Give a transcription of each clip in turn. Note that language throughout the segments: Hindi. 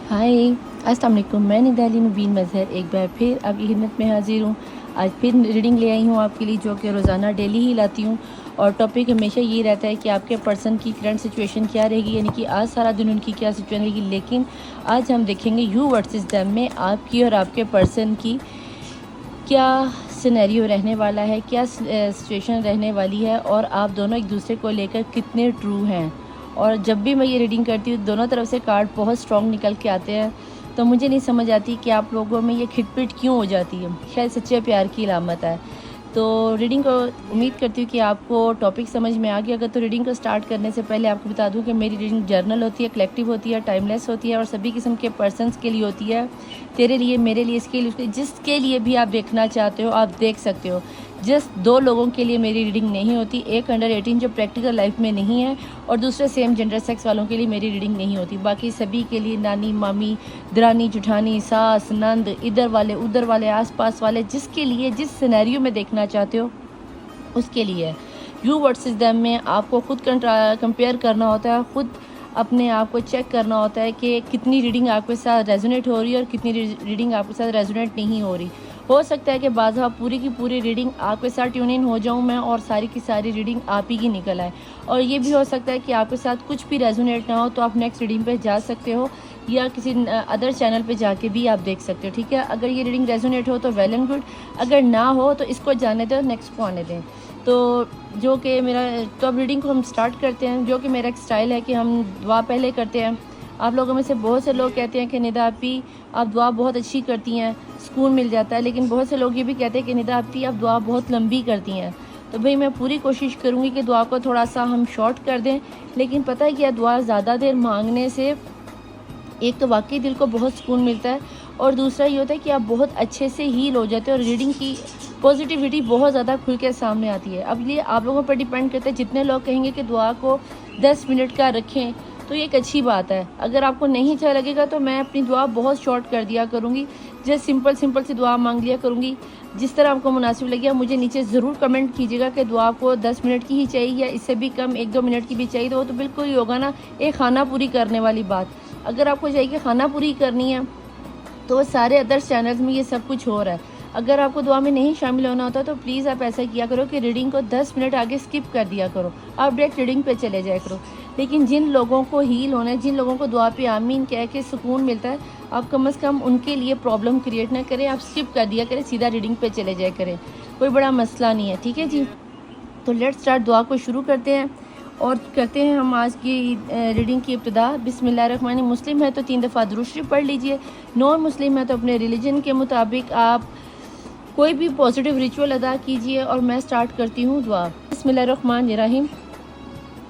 हाय, अस्सलाम वालेकुम। मैं निदाली मुबीन मज़हर एक बार फिर आपकी खिदमत में हाज़िर हूँ। आज फिर रीडिंग ले आई हूँ आपके लिए, जो कि रोज़ाना डेली ही लाती हूँ। और टॉपिक हमेशा ये रहता है कि आपके पर्सन की करंट सिचुएशन क्या रहेगी, यानी कि आज सारा दिन उनकी क्या सिचुएशन रहेगी। लेकिन आज हम देखेंगे यू वर्सेस देम में आपकी और आपके पर्सन की क्या सिनेरियो रहने वाला है, क्या सिचुएशन रहने वाली है, और आप दोनों एक दूसरे को लेकर कितने ट्रू हैं। और जब भी मैं ये रीडिंग करती हूँ, दोनों तरफ से कार्ड बहुत स्ट्रॉन्ग निकल के आते हैं, तो मुझे नहीं समझ आती कि आप लोगों में ये खिटपिट क्यों हो जाती है। शायद सच्चे प्यार की अलामत है। तो रीडिंग को उम्मीद करती हूँ कि आपको टॉपिक समझ में आ गया। अगर तो रीडिंग को स्टार्ट करने से पहले आपको बता दूँ कि मेरी रीडिंग जर्नल होती है, कलेक्टिव होती है, टाइमलेस होती है और सभी किस्म के पर्सनस के लिए होती है। तेरे लिए, मेरे लिए, इसके लिए, जिसके लिए भी आप देखना चाहते हो आप देख सकते हो। जस्ट 2 लोगों के लिए मेरी रीडिंग नहीं होती, एक अंडर 18 जो प्रैक्टिकल लाइफ में नहीं है, और दूसरे सेम जेंडर सेक्स वालों के लिए मेरी रीडिंग नहीं होती। बाकी सभी के लिए, नानी, मामी, दरानी, जुठानी, सास, नंद, इधर वाले, उधर वाले, आसपास वाले, जिसके लिए, जिस सिनेरियो में देखना चाहते हो उसके लिए। यू वर्सेस देम में आपको खुद कंपेयर करना होता है, खुद अपने आप को चेक करना होता है कि कितनी रीडिंग आपके साथ रेजोनेट हो रही है और कितनी रीडिंग आपके साथ रेजोनेट नहीं हो रही। हो सकता है कि बाज़ पूरी की पूरी रीडिंग आपके साथ ट्यून इन हो जाऊं मैं और सारी की सारी रीडिंग आप ही की निकल आए। और ये भी हो सकता है कि आपके साथ कुछ भी रेजोनेट ना हो, तो आप नेक्स्ट रीडिंग पे जा सकते हो या किसी अदर चैनल पे जाके भी आप देख सकते हो। ठीक है, अगर ये रीडिंग रेजोनेट हो तो वेल एंड गुड, अगर ना हो तो इसको जाने दो, नेक्स्ट को आने दें। तो जो कि मेरा, तो अब रीडिंग को हम स्टार्ट करते हैं। जो कि मेरा एक स्टाइल है कि हम दुआ पहले करते हैं। आप लोगों में से बहुत से लोग कहते हैं कि निदा आपी आप दुआ बहुत अच्छी करती हैं, सुकून मिल जाता है। लेकिन बहुत से लोग ये भी कहते हैं कि निदा आपी आप दुआ बहुत लंबी करती हैं। तो भाई मैं पूरी कोशिश करूँगी कि दुआ को थोड़ा सा हम शॉर्ट कर दें। लेकिन पता है क्या, दुआ ज़्यादा देर मांगने से एक तो वाकई दिल को बहुत सुकून मिलता है, और दूसरा ये होता है कि आप बहुत अच्छे से हील हो जाते हो और रीडिंग की पॉजिटिविटी बहुत ज़्यादा खुल के सामने आती है। अब ये आप लोगों पर डिपेंड करता है। जितने लोग कहेंगे कि दुआ को 10 मिनट का रखें तो ये एक अच्छी बात है। अगर आपको नहीं अच्छा लगेगा तो मैं अपनी दुआ बहुत शॉर्ट कर दिया करूँगी, जस्ट सिंपल सिंपल सी दुआ मांग लिया करूँगी। जिस तरह आपको मुनासिब लगे मुझे नीचे ज़रूर कमेंट कीजिएगा कि दुआ को 10 मिनट की ही चाहिए या इससे भी कम 1-2 मिनट की भी चाहिए। तो वो तो बिल्कुल ही होगा ना, एक खाना पूरी करने वाली बात। अगर आपको चाहिए कि खाना पूरी करनी है तो वो सारे अदर चैनल्स में ये सब कुछ हो रहा है। अगर आपको दुआ में नहीं शामिल होना होता तो प्लीज़ आप ऐसा किया करो कि रीडिंग को 10 मिनट आगे स्किप कर दिया करो, आप डायरेक्ट रीडिंग पे चले जाया करो। लेकिन जिन लोगों को हील होना है, जिन लोगों को दुआ पे आमीन कह के सुकून मिलता है, आप कम से कम उनके लिए प्रॉब्लम क्रिएट ना करें, आप स्किप कर दिया करें, सीधा रीडिंग पे चले जाया करें। कोई बड़ा मसला नहीं है, ठीक है जी। तो लेट्स स्टार्ट, दुआ को शुरू करते हैं और करते हैं हम आज की रीडिंग की इब्तिदा। बिस्मिल्लाहिर्रहमानिर्रहीम। मुस्लिम है तो 3 दफ़ा दुरूद शरीफ पढ़ लीजिए। नॉन मुस्लिम है तो अपने रिलीजन के मुताबिक आप कोई भी पॉजिटिव रिचुअल अदा कीजिए। और मैं स्टार्ट करती हूँ दुआ। बिस्मिल्लाहिर्रहमानिर्रहीम।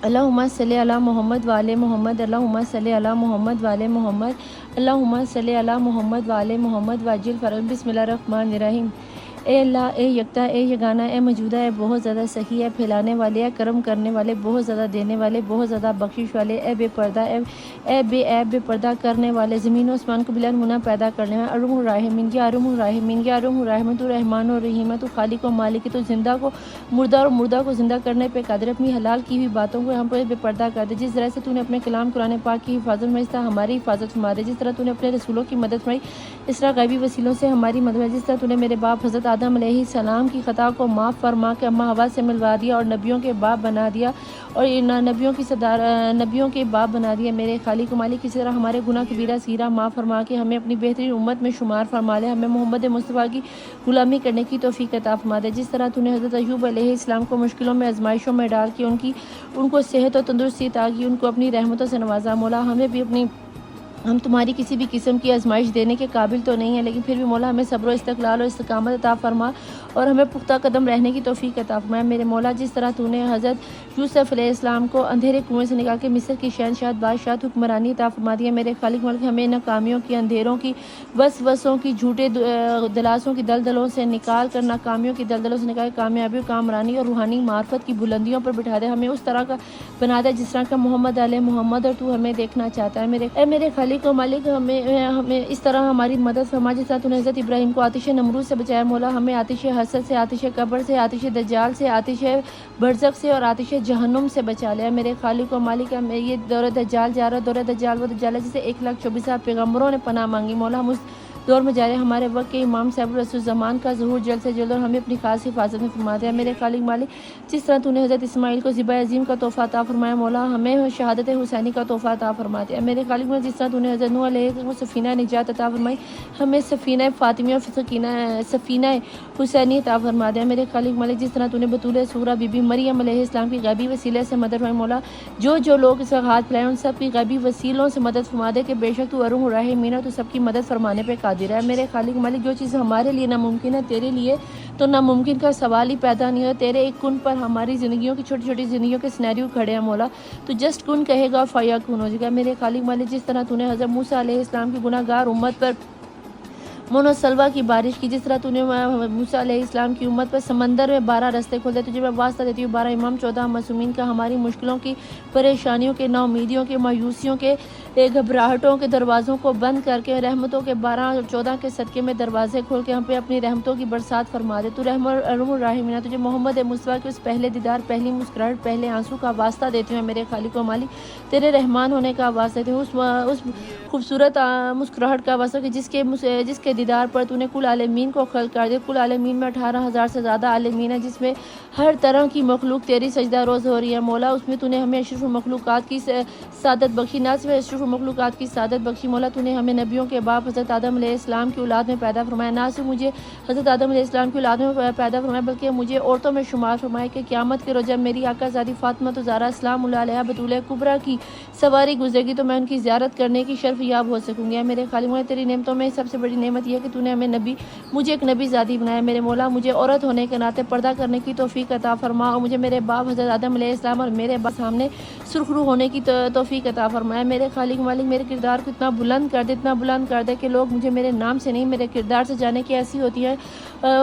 अल्लाहुम्मा सल्ली अला मोहम्मद वाले मोहम्मद, अल्लाहुम्मा सल्ली अला मोहम्मद वाले मोहम्मद, अल्लाहुम्मा सल्ली अला मोहम्मद वाले मोहम्मद वाजिल फरज। बिस्मिल्लाहिर्रहमानिर्रहीम। ए अल्लाह, ए यकता, ए यगाना, ए मौजूदा, ए बहुत ज़्यादा सही है, फैलाने वाले, ए करम करने वाले, बहुत ज़्यादा देने वाले, बहुत ज़्यादा बख्शिश वाले, ए बेपर्दा, ए बेपर्दा करने वाले, ज़मीन आसमान को बिला मुना पैदा करने वाले, अरुम राहिमीन, या अरुम राहिमीन, या अरुम राहिमीन, तू रहमान और रहीम है, तू खालिक और मालिक है, तू जिंदा को मुर्दा और मुर्दा को जिंदा करने पे कादिर। अपनी हलाल की हुई बातों को हम पर बेपर्दा कर दे। जिस तरह से तूने अपने कलाम कुरान पाक की हिफाजत फरमाई, इस तरह हमारी हिफाजत फरमा दे। जिस तरह तूने अपने रसूलों की मदद फरमाई, इस तरह गैबी वसीलों से हमारी मदद फरमाई। जिस तरह तूने मेरे बाप हज़रत आदम अलैहिस्सलाम की ख़ता को माफ़ फरमा के अम्मा हवा से मिलवा दिया और नबियों के बाप बना दिया, और नबियों के बाप बना दिया। मेरे खालिक मालिक, किसी तरह हमारे गुनाह कबीरा सीरा माफ़ फरमा के हमें अपनी बेहतरीन उम्मत में शुमार फरमा ले। हमें मोहम्मद मुस्तफ़ा की गुलामी करने की तौफीक अता फरमा दे। जिस तरह तूने हज़रत अय्यूब अलैहिस्सलाम को मुश्किलों में, आजमाइशों में डाल के उनको सेहत और तंदुरुस्ती ताकि उनको अपनी रहमतों से नवाजा। मौला हमें भी अपनी, हम तुम्हारी किसी भी किस्म की आजमाइश देने के काबिल तो नहीं है, लेकिन फिर भी मौला हमें सब्र, इस्तक़लाल और इस्तिक़ामत अता फरमा और हमें पुख्ता कदम रहने की तौफीक अता फरमा। मेरे मौला, जिस तरह तूने हज़रत यूसुफ़ अलैहिस्सलाम को अंधेरे कुएं से निकाल के मिस्र की शहनशाह बादशाह हुक्मरानी अता फरमा दिया। मेरे खालिक मालिक, हमें नाकामियों की, अंधेरों की, वसवसों की, झूठे दलासों की दलदलों से निकाल कर, नाकामियों की दलदलों से निकाल कामयाबी, कामरानी और रूहानी मार्फत की बुलंदियों पर बिठा दे। हमें उस तरह का बना दे जिस तरह का मोहम्मद और तू हमें देखना चाहता है। मेरे खालिक खालिक व मालिक हमें हमें इस तरह हमारी मदद फरमा जिस तरह तूने हज़रत इब्राहीम को आतिश नमरूद से बचाया मौला, हमें आतिश हसद से, आतिश कब्र से, आतिश दज्जाल से, आतिश बरज़ख से और आतिश जहन्नुम से बचा लिया। मेरे खालिक व मालिक हमें ये दौर दज्जाल जा रहा है, दौर दज्जाल वो दज्जाल है जिसे 1,24,000 पैगम्बरों ने पनाह मांगी मौला, हम उस दौर में जा रहे हैं। हमारे वक्त के इमाम साहब रसूल ज़मान का ज़हूर जल्द से जल्द और हमें अपनी खास हिफाजत में फरमा दिया। मेरे खालिक मालिक जिस तरह तूने हज़रत इस्माइल को ज़िबा अज़ीम का तोहफ़ा अता फरमाया मौला, हमें शहादत हुसैनी का तोहफ़ा अता फरमा दिया। मेरे खालिक मालिक जिस तरह तूने हज़रत नूह अलैहि को सफ़ीना निजात अता फरमाई, हमें सफ़ीना फ़ातिमी और सफ़ीना हुसैनी अता फरमा दिया। मेरे खालिक मालिक जिस तरह तूने बतूल सूरा बीबी मरियम अलैहिस्सलाम की गैबी वसीले से मदद फरमाई मौला, जो लोग इस वक्त हाथ फैलाए उन सब की गैबी वसीलों से मदद फरमा दे कि बेशक तू अरुण राहिमीन तू सबकी मदद फरमाने पर कादिर है। मेरे खालिक मालिक जो चीज़ हमारे लिए नामुमकिन है तेरे लिए तो नामुमकिन का सवाल ही पैदा नहीं हो। तेरे एक कुन पर हमारी ज़िंदगियों की छोटी छोटी ज़िंदगियों के सिनेरियो खड़े हैं मौला, तो जस्ट कुन कहेगा फ़या कुन हो जाएगा। मेरे खालिक मालिक जिस तरह तूने हज़रत मूसा अलैहिस्सलाम की गुनाहगार उम्मत पर मोनो सलवा की बारिश की, जिस तरह तूने मूसा अलैहिस्सलाम की उम्मत पर समंदर में 12 रास्ते खोल दिए, तुझे मैं वास्ता देती हूँ 12 इमाम 14 मासूमीन का हमारी मुश्किलों की, परेशानियों के, नाउमीदियों के, मायूसियों के, घबराहटों के दरवाज़ों को बंद करके रहमतों के 12-14 के सदक़े में दरवाज़े खोल के हम पे अपनी रहमतों की बरसात फरमा दे। तू रहमुर राहिमीना, तुझे मोहम्मद मुस्तफ़ा के उस पहले दीदार, पहली मुस्कुराहट, पहले आंसू का वास्ता देती हूँ। मेरे खालिक व मालिक तेरे रहमान होने का वास्ता देती हूँ, उस खूबसूरत मुस्कुराहट का वास्ता कि जिसके दीदार पर तूने कुल आलमीन को खल्क़ कर दिया। कुल आलमीन में 18,000 से ज़्यादा आलमीन है, जिसमें हर तरह की मखलूक तेरी सजदा रोज़ हो रही है मौला। उसमें तूने हमें अशरफुल मखलूक़ात की सादत बख्शी, ना सिर्फ अशरफुल मखलूक़ात की सादत बख्शी मौला, तूने हमें नबियों के बाप हज़रत आदम अलैहिस्सलाम की औलाद में पैदा फरमाया। ना सिर्फ मुझे हज़रत आदम अलैहिस्सलाम की औलाद में पैदा फरमाया बल्कि मुझे औरतों में शुमार फरमाया कि क़यामत के रोज़ जब मेरी आकाज़ादी फ़ातिमा ज़हरा सलामुल्लाह अलैहा बतूल कुबरा की सवारी गुजरेगी तो मैं उनकी ज़ियारत करने की शर्फ याब हो सकूँगी। मेरे खालिक मौला तेरी नेमतों में सबसे बड़ी नेमत यह है कि तूने हमें मुझे एक नबी ज़ादी बनाया। मेरे मौला मुझे औरत होने के नाते पर्दा करने की तौफीक अता फरमा और मुझे मेरे बाप हज़रत आदम अलैहिस्सलाम और मेरे बाप सामने सुरखरू होने की तौफीक अता फरमाया। मेरे खालिक मालिक मेरे किरदार को इतना बुलंद कर दे कि लोग मुझे मेरे नाम से नहीं मेरे किरदार से जाने की ऐसी होती है।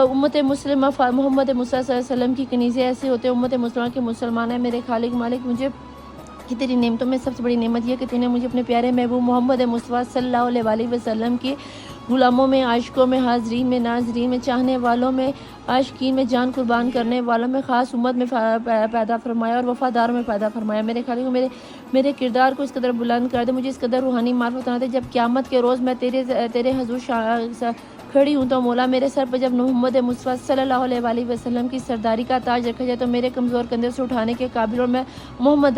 उम्मत मुस्लिमा मोहम्मद मुसा सल्लल्लाहु अलैहि वसल्लम की कनीज़े ऐसे होते हैं, उम्मत मुस्लिमा के मुसलमान है। मेरे खालिक मालिक मुझे कि तेरी नेमतों में सबसे बड़ी नेमत यह कि तूने मुझे अपने प्यारे महबूब मोहम्मद मुस्तफ़ा सल्लल्लाहु अलैहि वसल्लम की गुलामों में, आशिकों में, हाज़रीन में, नाज़रीन में, चाहने वालों में, आशिकीन में, जान कुर्बान करने वालों में, ख़ास उम्मत में पैदा फरमाया और वफ़ादारों में पैदा फरमाया। मेरे खालिक मेरे किरदार को इस कदर बुलंद कर दे, मुझे इस कदर रूहानी मार्फत बना दे जब क़यामत के रोज़ मैं तेरे हुज़ूर खड़ी हूँ तो मौला मेरे सर पर जब मोहम्मद मुस्तफ़ा सल्लल्लाहु अलैहि वसल्लम की सरदारी का ताज रखा जाए तो मेरे कमज़ोर कंधे से उठाने के काबिल और मैं मोहम्मद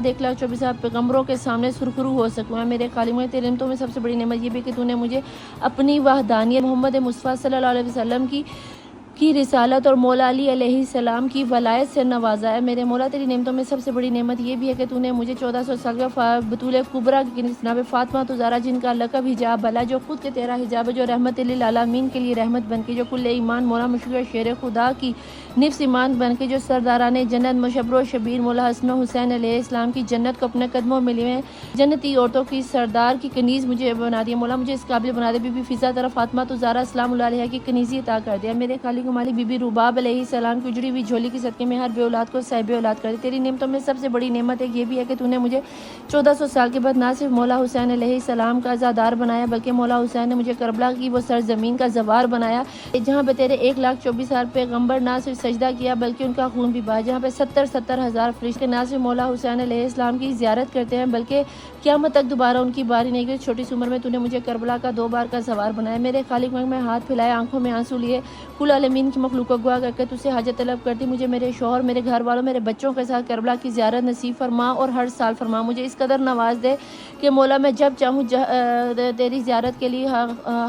1,24,000 पैगम्बरों के सामने सुरखरू हो सकूँ। मेरे खालिक में तेरे नेमतों में सबसे बड़ी नेमत ये भी कि तूने मुझे अपनी वहदानियत मोहम्मद मुस्तफ़ा सल्लल्लाहु अलैहि वसल्लम की रिसालत और मौला अली अलैहिस्सलाम की वलायत से नवाजा है। मेरे मौला तेरी नेमतों में सबसे बड़ी नेमत ये भी है कि तूने मुझे 1400 साल का बतूल कुबरा की जनाब फ़ातिमा ज़हरा जिनका लक़ब हिजाब भला, जो खुद के तेरा हिजाब है, जो रहमत लिल आलमीन के लिए रहमत बन के, जो कुल्ले ईमान मौला मशहूर शेर खुदा की निफ्स ईमान बन के, जो सरदाराने जन्नत मशबरो शबीर मौला हसन हुसैन अलैहिस्सलाम की जन्नत को अपने कदमों में लिए जन्नती औरतों की सरदार की कनीज़ मुझे बना दिया। मौला मुझे इस काबिल बना दे बीबी फ़िज़ा तरफ फ़ातिमा ज़हरा सलामुल्लाह अलैहा की कनीज़ी अता कर दिया। मेरे खालिक मालिक बीबी रुबाब अलैहिस्सलाम की उजड़ी हुई झोली की सदक़े में हर बे औलाद को साहिब औलाद कर दे। तेरी नेमतों में सबसे बड़ी नेमत है ये भी है कि तूने मुझे 1400 साल के बाद ना सिर्फ मौला हुसैन अलैहिस्सलाम का आज़ादार बनाया बल्कि मौला हुसैन ने मुझे करबला की वो सरजमीन का जवार बनाया जहाँ पे तेरे 1,24,000 पैगम्बर ना सिर्फ सजदा किया बल्कि उनका खून भी बहा, जहाँ पे 70 हज़ार फरिश्ते ना सिर्फ मौला हुसैन अलैहिस्सलाम की ज़ियारत करते हैं बल्कि क़यामत तक दोबारा उनकी बारी नहीं गई। छोटी सी उम्र में तूने मुझे करबला का 2 बार का सवार बनाया। मेरे खालिक में हाथ फैलाए, आंखों में आंसू लिए, कुल आलमीन की मखलूक को गुआ करके तुझसे हाजत तलब करती, मुझे मेरे शौहर, मेरे घर वालों, मेरे बच्चों के साथ करबला की ज़ियारत नसीब फरमा और हर साल फरमा। मुझे इस कदर नवाज दे कि मौला मैं जब चाहूँ तेरी ज़ियारत के लिए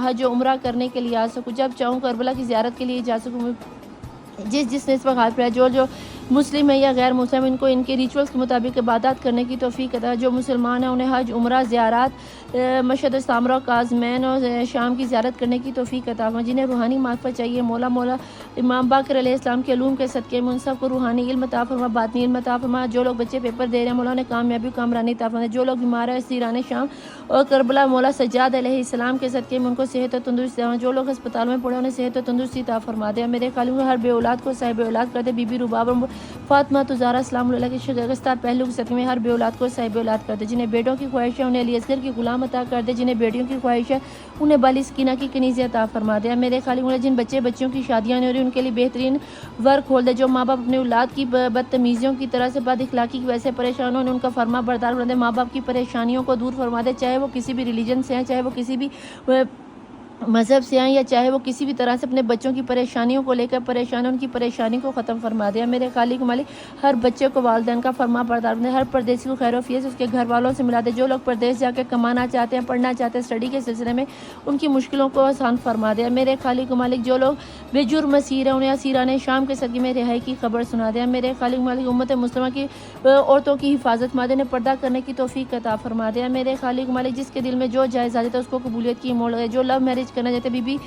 हज उम्रा करने के लिए आ सकूँ, जब चाहूँ करबला की ज़ियारत के लिए जा सकूँ। जिसने इस वक्त हाथ फैलाया, जो मुस्लिम है या गैर मुस्लिम, इनको इनके रिचुअल्स के मुताबिक इबादत करने की तौफीक अता। जो मुसलमान है उन्हें हज उम्रा ज़ियारत मशहद सामरा काज़मैन और शाम की ज़ियारत करने की तौफीक अता। जिन्हें रूहानी मार्फत चाहिए मौला इमाम बाकर अलैहिस्सलाम के अलूम के सदक़े में उन सब को रूहानी इल्म अता फरमा, बातनी इल्म अता फरमा। जो लोग बच्चे पेपर दे रहे हैं मौला उन्हें कामयाबी कामरानी अता फरमा। जो लोग बीमार है सीरान शाम और करबला मौला सज्जाद अलैहिस्सलाम के सदक़े में उनको सेहत और तंदुरुस्ती दें। जो लोग अस्पताल में पड़े उन्हें सेहत और तंदुरुस्ती अता फरमा दे। मेरे खालिक हर बे औलाद को साहिब औलाद कर दे। बीबी रुबाब फातिमा ज़हरा सलामुल्लाह के शिकस्ता पहलू के सदक़े में हर बे औलाद को साहिब औलाद कर दे। जिन्हें बेटों की ख्वाहिश है उन्हें अली असगर की गुलाम अता कर दे। जिन्हें बेटियों की ख्वाहिश है उन्हें बाली सकीना की कनीज़ अता फरमा दे। मेरे खालिक मौला जिन बच्चे बच्चियों की शादियाँ नहीं हो रही उनके लिए बेहतरीन वर्क खोल दे। जो माँ बाप अपने औलाद की बदतमीज़ियों की तरह से बद इखलाकी की वजह से परेशान हो उनका फरमा बरदार बना दे। माँ बाप की परेशानियों को दूर फरमा दे, चाहे वो किसी भी रिलीजन से हैं, चाहे वो किसी भी मज़हब से आए या चाहे वो किसी भी तरह से अपने बच्चों की परेशानियों को लेकर परेशान है, उनकी परेशानी को ख़त्म फरमा दिया। मेरे खालिक मालिक हर बच्चे को वालिदैन का फरमा बरदार बने। हर परदेसी को खैर-ओ-आफियत से उसके घर वालों से मिला दे। जो लोग परदेश जाकर कमाना चाहते हैं, पढ़ना चाहते हैं, स्टडी के सिलसिले में उनकी मुश्किलों को आसान फरमा दिया। मेरे खालिक मालिक जो लोग बेजुर्म असीर हैं उन्हें असीरान शाम के सदक़े में रिहाई की खबर सुना दिया। मेरे खालिक मालिक उम्मत मुस्लिमा की औरतों की हिफाजत मादे ने पर्दा करने की तौफीक अता फरमा दिया। मेरे खालिक मालिक जिसके दिल में जो जायज़ आ जाता है उसको कबूलियत की मोड़, जो लव मैरिज करना चाहते बीबी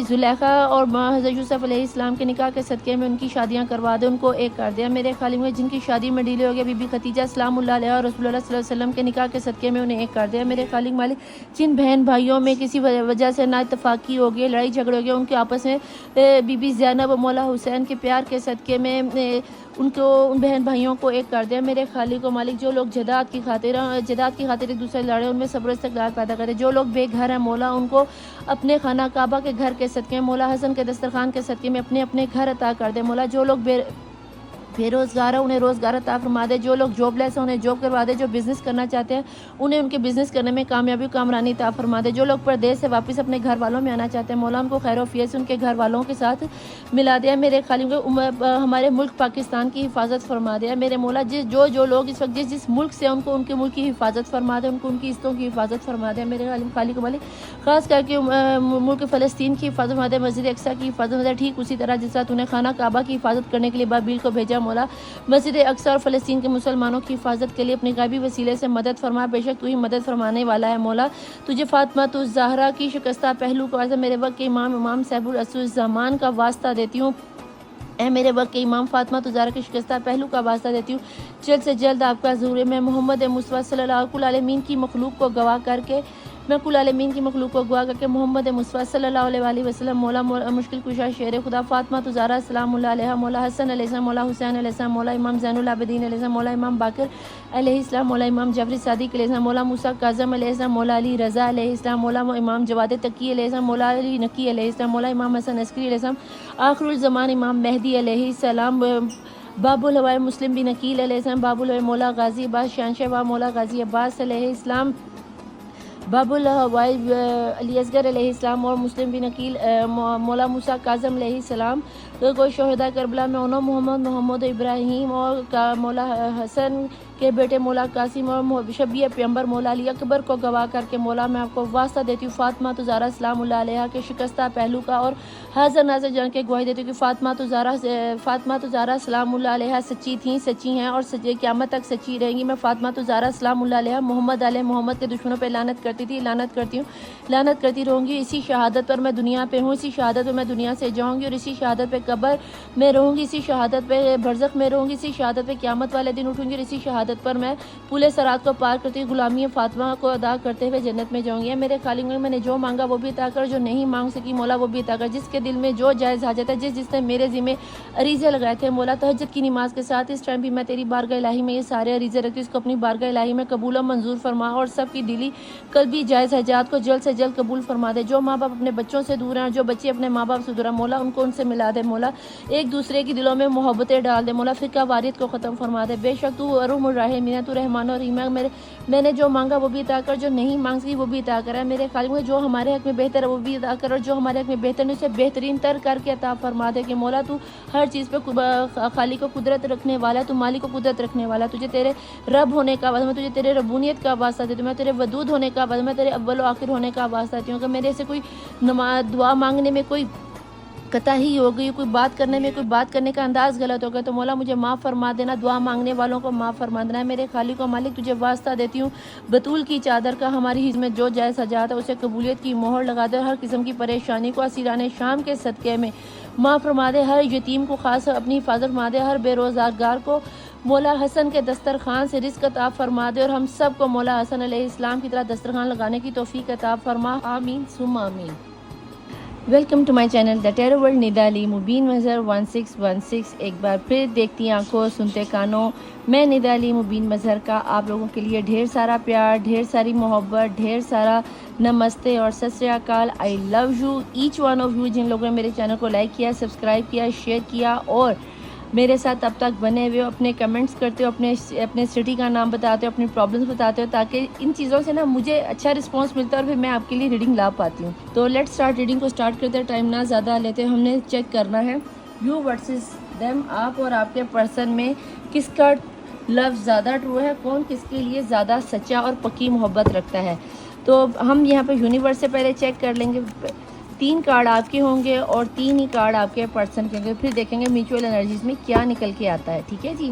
जुलेखा और हज़रत यूसुफ अलैहिस्सलाम के निकाह के सदक़े में उनकी शादियाँ करवा दे, उनको एक कर दिया। मेरे खालिक में जिनकी शादी में डिले हो गया बीबी खतीजा सलामुल्लाह अलैहा और रसूलुल्लाह सल्लल्लाहु अलैहि वसल्लम के निकाह के सदक़े में उन्हें एक कर दिया। मेरे खालिक मालिक जिन बहन भाइयों में किसी वजह से ना इत्तफाक़ी हो गई, लड़ाई झगड़े हो गए, उनके आपस में बीबी ज़ैनब और मौला हुसैन के प्यार के सदक़े में उनको उन बहन भाइयों को एक कर दिया। मेरे खालिक मालिक जो लोग जदाद की खातिर एक दूसरे लड़े उनमें सब्र इस्तक़लाल पैदा करे। जो लोग बेघर हैं मौला उनको अपने खाना काबा के घर के सदक़े में, मौला हसन के दस्तरखान के सदक़े में अपने अपने घर अता कर दे। मौला जो लोग बेरोज़गार है उन्हें रोज़गार अता फरमा दे। जो लोग जॉबलेस हैं उन्हें जॉब करवा दे। जो बिज़नेस करना चाहते हैं उन्हें उनके बिज़नेस करने में कामयाबी कामरानी अता फरमा दे। जो लोग परदेश से वापस अपने घर वालों में आना चाहते हैं मौला उनको खैर-ओ-आफियत से उनके घर वालों के साथ मिला दिया। मेरे खालिक हमारे मुल्क पाकिस्तान की हिफाजत फरमा दिया। मेरे मौला जो लोग इस वक्त जिस मुल्क से उनको उनके मुल्क की हिफाजत फरमा दे, उनको उनकी इज़्ज़तों की हिफाजत फरमा दे। मेरे खालिक मालिक ख़ास करके मुल्क फ़लस्तीन की हिफाजत फरमा दे, मस्जिद अक्सा की हिफाजत फरमा दे। ठीक उसी तरह जिस तरह तूने खाना काबा की हिफाजत करने के लिए बाबील को भेजा मौला मस्जिद अक्सा और फ़लस्तीन के मुसलमानों की हिफाजत के लिए अपने गायबी वसीले से मदद फरमा। बेशक तू ही मदद फरमाने वाला है मौला। तुझे फातिमा ज़हरा की शिकस्ता पहलू को वास्ता मेरे वक्त के इमाम साहिबुल असुज़्ज़मान का वास्ता देती हूँ। ऐ मेरे वक्त के इमाम फातिमा ज़हरा की शिकस्ता पहलू का वास्ता देती हूँ, जल्द से जल्द आपका ज़रूर मैं मोहम्मद मुस्तफ़ा सल्लल्लाहु अलैहि वसल्लम की मखलूक को गवाह करके कुल आलमीन की मखलूक को गवाह करके मोहम्मद मुस्तफ़ा सल्लल्लाहु अलैहि वसल्लम मौला मुश्किल कुशा शेर खुदा फातिमा ज़हरा सलामुल्लाह अलैहा, मौला हसन अलैहिस्सलाम, मौला हुसैन अलैहिस्सलाम, मौला इमाम ज़ैनुल आबिदीन अलैहिस्सलाम, मौला इमाम बाकर अलैहिस्सलाम, मौला इमाम जाफ़र सादिक अलैहिस्सलाम, मौला मूसा काज़िम अलैहिस्सलाम, मौला अली रज़ा अलैहिस्सलाम, मौला इमाम जवाद तकी अलैहिस्सलाम, मौला अली नकी अलैहिस्सलाम, मौला इमाम हसन अस्करी अलैहिस्सलाम, आखिरुल ज़मान इमाम मेहदी अलैहिस्सलाम, बाबुल हवाए मुस्लिम बिन अकील अलैहिस्सलाम, बाबुल हवाए मौला गाज़ी अब्बास शहंशाह मौला गाज़ी अब्बास अलैहिस्सलाम, बाबुल हवाई अली असगर अलैहिस्सलाम और मुस्लिम बिन अकील मौला मूसा काज़िम अलैहिस्सलाम, कोई शहदा करबला में उन्होंने मोहम्मद इब्राहीम और मौला हसन के बेटे मौला कासिम और शबीह पैगंबर मौला अली अकबर को गवाह करके मौला मैं आपको वास्ता देती हूँ फातिमा ज़हरा सलामुल्लाह अलैहा के शिकस्ता पहलू का और हाज़िर नाज़िर जान के गवाही देती हूँ कि फातिमा ज़हरा सलामुल्लाह अलैहा सच्ची थी, सच्ची हैं और क़यामत तक सच्ची रहेंगी। मैं फातिमा ज़हरा सलामुल्लाह अलैहा मोहम्मद के दुश्मनों पर लानत करती थी, लानत करती रहूँगी। इसी शहादत पर मैं दुनिया पे हूँ, इसी शहादत पर मैं दुनिया से जाऊँगी और इसी शहादत पे कब्र में रहूँगी, इसी शहादत पे बरज़ख में रहूँगी, इसी शहादत पे क़यामत वाले दिन उठूँगी और इसी शहादत पर मैं पुले सरात को पार करती गुलामी फातिमा को अदा करते हुए जन्नत में जाऊँगी। मेरे खालिक में मैंने जो मांगा वो भी अता कर, जो नहीं मांग सकी मौला वो भी अता कर। जिसके दिल में जो जायज़ हाजत है, जिसने मेरे ज़िम्मे अरीज़े लगाए थे मौला तहज्जुद की नमाज के साथ इस टाइम भी मैं तेरी बारगाह इलाही में ये सारे अरीज़े रखती हूँ, इसको अपनी बारगाह इलाही में कबूल और मंजूर फरमा और सबकी दिली कल्बी जायज़ हजात को जल्द से जल्द कबूल फरमा दे। जो माँ बाप अपने बच्चों से दूर हैं, जो बच्चे अपने माँ बाप से दूर हैं मौला उनको उनसे मिला दे मौला, एक दूसरे की दिलों में मोहब्बतें डाल दे मौला, फ़िरका वारियत को ख़त्म फरमा दे। बेशक तू अरहमुर राहिमीन है, तू रहमान और रहीम है। मैंने जो मांगा वो भी अता कर, जो नहीं मांग सकी वो भी अता कर है। मेरे खालिक में जो हमारे हक में बेहतर है वो भी अता कर और जो हमारे हक में बेहतर नहीं उसे बेहतरीन तर करके अता फरमा दे कि मौला तू हर चीज़ पे खालिक को कुदरत रखने वाला है, तू मालिक को कुदरत रखने वाला है। तुझे तेरे रब होने का वास्ता, मैं तुझे तेरे रबूनियत का वास्ता देती हूँ, मैं तेरे वदूद होने का वास्ता, मैं तेरे अव्वल व आखिर होने का वास्ता देती हूँ। अगर मेरे से कोई दुआ मांगने में कोई कताही हो गई, कोई बात करने का अंदाज़ गलत हो गया तो मौला मुझे माफ़ फरमा देना, दुआ मांगने वालों को माफ़ फरमा देना। मेरे खालिक और मालिक तुझे वास्ता देती हूँ बतूल की चादर का, हमारी हिज में जो जायज़ सजात है उसे कबूलियत की मोहर लगा दे। हर किस्म की परेशानी को असीराने शाम के सदक़े में माफ़ फरमा दे। हर यतीम को ख़ास अपनी हिफाजत फरमा दे। हर बेरोज़गार को मौला हसन के दस्तरखान से रिज़्क़ अता फरमा दे और हम सब को मौला हसन अलैहिस्सलाम की तरह दस्तरखान लगाने की तौफ़ीक़ अता फरमा। आमीन सुम्मा आमीन। Welcome to my channel the tarot world. Nida Ali Mubeen Mazhar 1616 एक बार फिर देखती आंखों सुनते कानों। मैं निदा अली मुबीन मज़हर का आप लोगों के लिए ढेर सारा प्यार, ढेर सारी मोहब्बत, ढेर सारा नमस्ते और सत श्री अकाल। I love you each one of you जिन लोगों ने मेरे चैनल को लाइक किया, सब्सक्राइब किया, शेयर किया और मेरे साथ अब तक बने हुए हो, अपने कमेंट्स करते हो, अपने सिटी का नाम बताते हो, अपनी प्रॉब्लम्स बताते हो, ताकि इन चीज़ों से ना मुझे अच्छा रिस्पांस मिलता है और फिर मैं आपके लिए रीडिंग ला पाती हूँ। तो लेट्स स्टार्ट। रीडिंग को स्टार्ट करते हैं, टाइम ना ज़्यादा लेते, हमने चेक करना है यू वर्सेस देम, आप और आपके पर्सन में किसका लव ज़्यादा ट्रू है, कौन किसके लिए ज़्यादा सच्चा और पक्की मोहब्बत रखता है। तो हम यहाँ पर यूनिवर्स से पहले चेक कर लेंगे। 3 कार्ड आपके होंगे और 3 ही कार्ड आपके पर्सन के होंगे, फिर देखेंगे म्यूचुअल एनर्जीज में क्या निकल के आता है। ठीक है जी,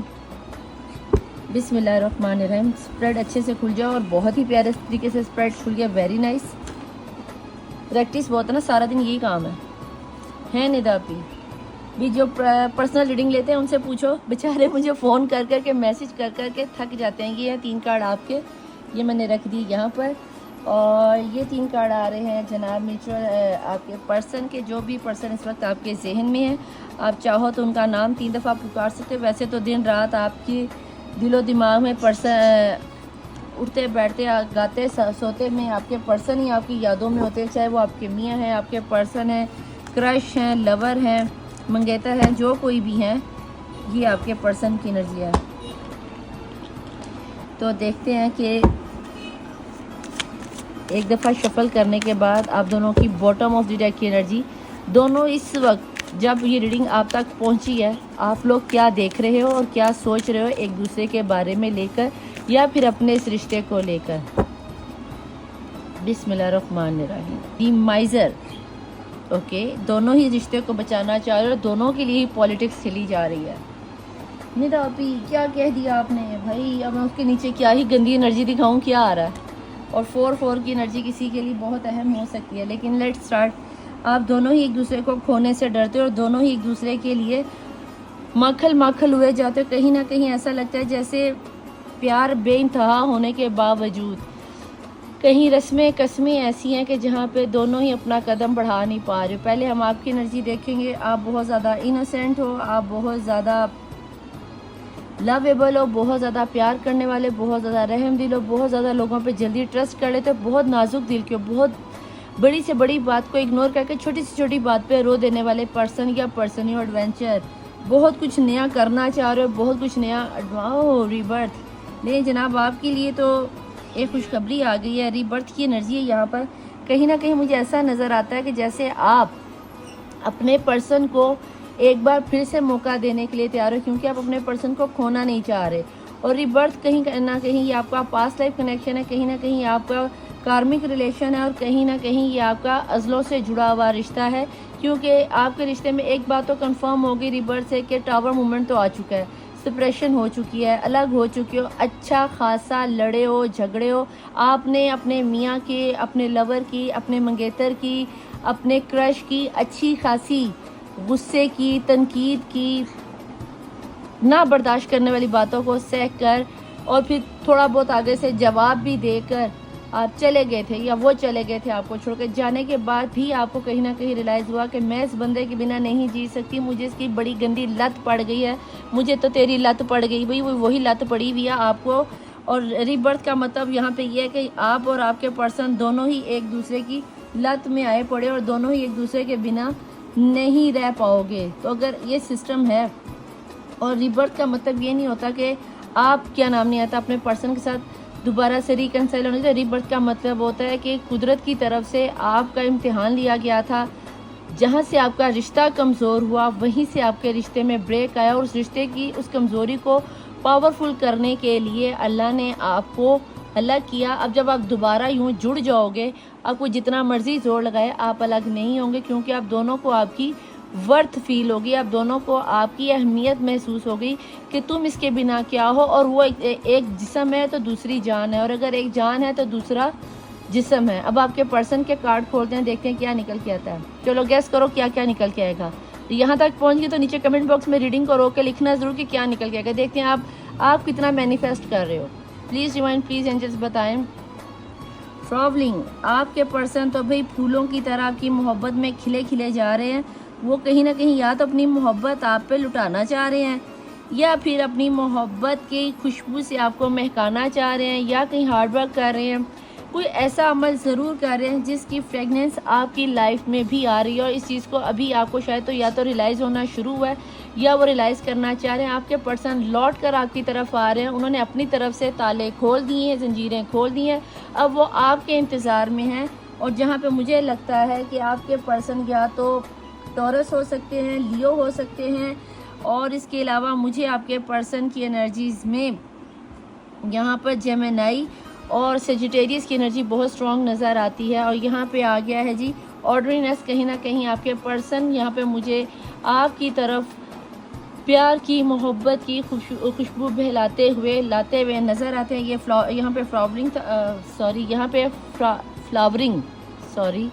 बिस्मिल्लाहिर्रहमानिर्रहीम। स्प्रेड अच्छे से खुल जाओ और बहुत ही प्यारे तरीके से स्प्रेड खुल गया, वेरी नाइस। प्रैक्टिस बहुत है ना, सारा दिन यही काम है निदा भी जो पर्सनल रीडिंग लेते हैं उनसे पूछो, बेचारे मुझे फ़ोन कर कर के मैसेज कर कर के थक जाते हैं। ये है 3 कार्ड आपके, ये मैंने रख दी यहाँ पर, और ये 3 कार्ड आ रहे हैं जनाब म्यूचुअल आपके पर्सन के। जो भी पर्सन इस वक्त आपके जहन में है, आप चाहो तो उनका नाम 3 दफ़ा पुकार सकते हो। वैसे तो दिन रात आपकी दिलो दिमाग में पर्सन उठते बैठते गाते सोते में आपके पर्सन ही आपकी यादों में होते हैं, चाहे वो आपके मियाँ हैं, आपके पर्सन हैं, क्रश हैं, लवर हैं, मंगेतर हैं, जो कोई भी हैं, ये आपके पर्सन की एनर्जी है। तो देखते हैं कि एक दफ़ा शफल करने के बाद आप दोनों की बॉटम ऑफ द डेक की एनर्जी, दोनों इस वक्त जब ये रीडिंग आप तक पहुंची है, आप लोग क्या देख रहे हो और क्या सोच रहे हो एक दूसरे के बारे में लेकर या फिर अपने इस रिश्ते को लेकर। बिस्मिल्लाहिर्रहमानिर्रहीम। दी माइजर, ओके, दोनों ही रिश्ते को बचाना चाह रहे हो, दोनों के लिए ही पॉलिटिक्स चली जा रही है। निदा आपी क्या कह दिया आपने भाई, अब मैं उसके नीचे क्या ही गंदी एनर्जी दिखाऊं, क्या आ रहा है। और 4 की एनर्जी किसी के लिए बहुत अहम हो सकती है, लेकिन लेट्स स्टार्ट। आप दोनों ही एक दूसरे को खोने से डरते हो और दोनों ही एक दूसरे के लिए माखल हुए जाते हो। कहीं ना कहीं ऐसा लगता है जैसे प्यार बेइंतहा होने के बावजूद कहीं रस्में कस्में ऐसी हैं कि जहाँ पे दोनों ही अपना कदम बढ़ा नहीं पा रहे हो। पहले हम आपकी एनर्जी देखेंगे। आप बहुत ज़्यादा इनोसेंट हो, आप बहुत ज़्यादा लवेबल हो, बहुत ज़्यादा प्यार करने वाले, बहुत ज़्यादा रहम दिल हो, बहुत ज़्यादा लोगों पे जल्दी ट्रस्ट कर लेते हो, बहुत नाजुक दिल के हो, बहुत बड़ी से बड़ी बात को इग्नोर करके छोटी से छोटी बात पे रो देने वाले पर्सन या पर्सन हो। एडवेंचर, बहुत कुछ नया करना चाह रहे हो, बहुत कुछ नया। रीबर्थ, नहीं जनाब, आपके लिए तो एक खुशखबरी आ गई है, रीबर्थ की एनर्जी है यहाँ पर। कहीं ना कहीं मुझे ऐसा नज़र आता है कि जैसे आप अपने पर्सन को एक बार फिर से मौका देने के लिए तैयार हो, क्योंकि आप अपने पर्सन को खोना नहीं चाह रहे। और रिबर्थ कहीं ना कहीं ये आपका पास्ट लाइफ कनेक्शन है, कहीं ना कहीं आपका कार्मिक रिलेशन है, और कहीं ना कहीं ये आपका अज़लों से जुड़ा हुआ रिश्ता है। क्योंकि आपके रिश्ते में एक बात तो कंफर्म होगी रिबर्थ से कि टावर मूवमेंट तो आ चुका है, सेपरेशन हो चुकी है, अलग हो चुकी हो, अच्छा खासा लड़े हो, झगड़े हो, आपने अपने मियाँ की, अपने लवर की, अपने मंगेतर की, अपने क्रश की अच्छी खासी गुस्से की, तनकीद की, ना बर्दाश्त करने वाली बातों को सह कर और फिर थोड़ा बहुत आगे से जवाब भी देकर आप चले गए थे, या वो चले गए थे आपको छोड़कर। जाने के बाद भी आपको कहीं ना कहीं रियलाइज़ हुआ कि मैं इस बंदे के बिना नहीं जी सकती, मुझे इसकी बड़ी गंदी लत पड़ गई है, मुझे तो तेरी लत पड़ गई भाई, वही लत पड़ी हुई है आपको। और रीबर्थ का मतलब यहाँ पे ये है कि आप और आपके पर्सन दोनों ही एक दूसरे की लत में आए पड़े और दोनों ही एक दूसरे के बिना नहीं रह पाओगे। तो अगर ये सिस्टम है, और रिबर्थ का मतलब ये नहीं होता कि आप क्या नाम नहीं आता अपने पर्सन के साथ दोबारा से रिकनसाइल होने से। रिबर्थ का मतलब होता है कि कुदरत की तरफ से आपका इम्तिहान लिया गया था, जहाँ से आपका रिश्ता कमज़ोर हुआ वहीं से आपके रिश्ते में ब्रेक आया, और उस रिश्ते की उस कमज़ोरी को पावरफुल करने के लिए अल्लाह ने आपको अलग किया। अब जब आप दोबारा यूँ जुड़ जाओगे, आपको जितना मर्जी जोर लगाए आप अलग नहीं होंगे, क्योंकि आप दोनों को आपकी वर्थ फील होगी, आप दोनों को आपकी अहमियत महसूस होगी कि तुम इसके बिना क्या हो। और वो एक जिस्म है तो दूसरी जान है, और अगर एक जान है तो दूसरा जिस्म है। अब आपके पर्सन के कार्ड खोलते हैं, देखते हैं क्या निकल के आता है। चलो गैस करो क्या क्या निकल के आएगा। यहाँ तक पहुँच गए तो नीचे कमेंट बॉक्स में रीडिंग को रोक के लिखना ज़रूर कि क्या निकल के आएगा। देखते हैं आप कितना मैनिफेस्ट कर रहे हो। प्लीज़ रिमाइंड, प्लीज़ एंजल्स बताएं। फ्लॉवरिंग, आपके पर्सन तो भाई फूलों की तरह आपकी मोहब्बत में खिले खिले जा रहे हैं। वो कहीं ना कहीं या तो अपनी मोहब्बत आप पे लुटाना चाह रहे हैं, या फिर अपनी मोहब्बत की खुशबू से आपको महकाना चाह रहे हैं, या कहीं हार्ड वर्क कर रहे हैं, कोई ऐसा अमल ज़रूर कर रहे हैं जिसकी फ्रेगनेंस आपकी लाइफ में भी आ रही है। और इस चीज़ को अभी आपको शायद तो या तो रियलाइज़ होना शुरू हुआ है, या वो रियलाइज़ करना चाह रहे हैं। आपके पर्सन लौट कर आपकी तरफ आ रहे हैं, उन्होंने अपनी तरफ से ताले खोल दिए हैं, जंजीरें खोल दी हैं, अब वो आपके इंतज़ार में हैं। और जहाँ पे मुझे लगता है कि आपके पर्सन या तो टॉरस हो सकते हैं, लियो हो सकते हैं, और इसके अलावा मुझे आपके पर्सन की एनर्जीज़ में यहाँ पर जेमिनी और सेजिटेरियस की एनर्जी बहुत स्ट्रॉन्ग नज़र आती है। और यहाँ पे आ गया है जी ऑर्डरीनेस, कहीं ना कहीं आपके पर्सन यहाँ पे मुझे आपकी तरफ प्यार की, मोहब्बत की खुशबू बहलाते हुए लाते हुए नज़र आते हैं। ये यहाँ पे फ्लावरिंग सॉरी यहाँ पे फ्लावरिंग सॉरी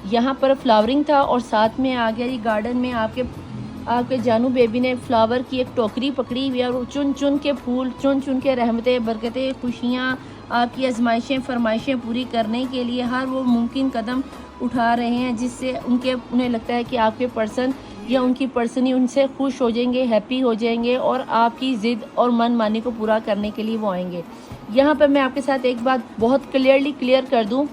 यहाँ पर फ्लावरिंग था, और साथ में आ गया ये गार्डन में आपके जानू बेबी ने फ्लावर की एक टोकरी पकड़ी हुई है, और चुन चुन के फूल, चुन चुन के रहमतें, बरकतें, खुशियाँ, आपकी आजमाइशें, फरमाइशें पूरी करने के लिए हर वो मुमकिन कदम उठा रहे हैं जिससे उन्हें लगता है कि आपके पर्सन या उनकी पर्सनी उनसे खुश हो जाएंगे, हैप्पी हो जाएंगे, और आपकी ज़िद और मन मानी को पूरा करने के लिए वो आएंगे। यहाँ पर मैं आपके साथ एक बात बहुत क्लियर कर दूँ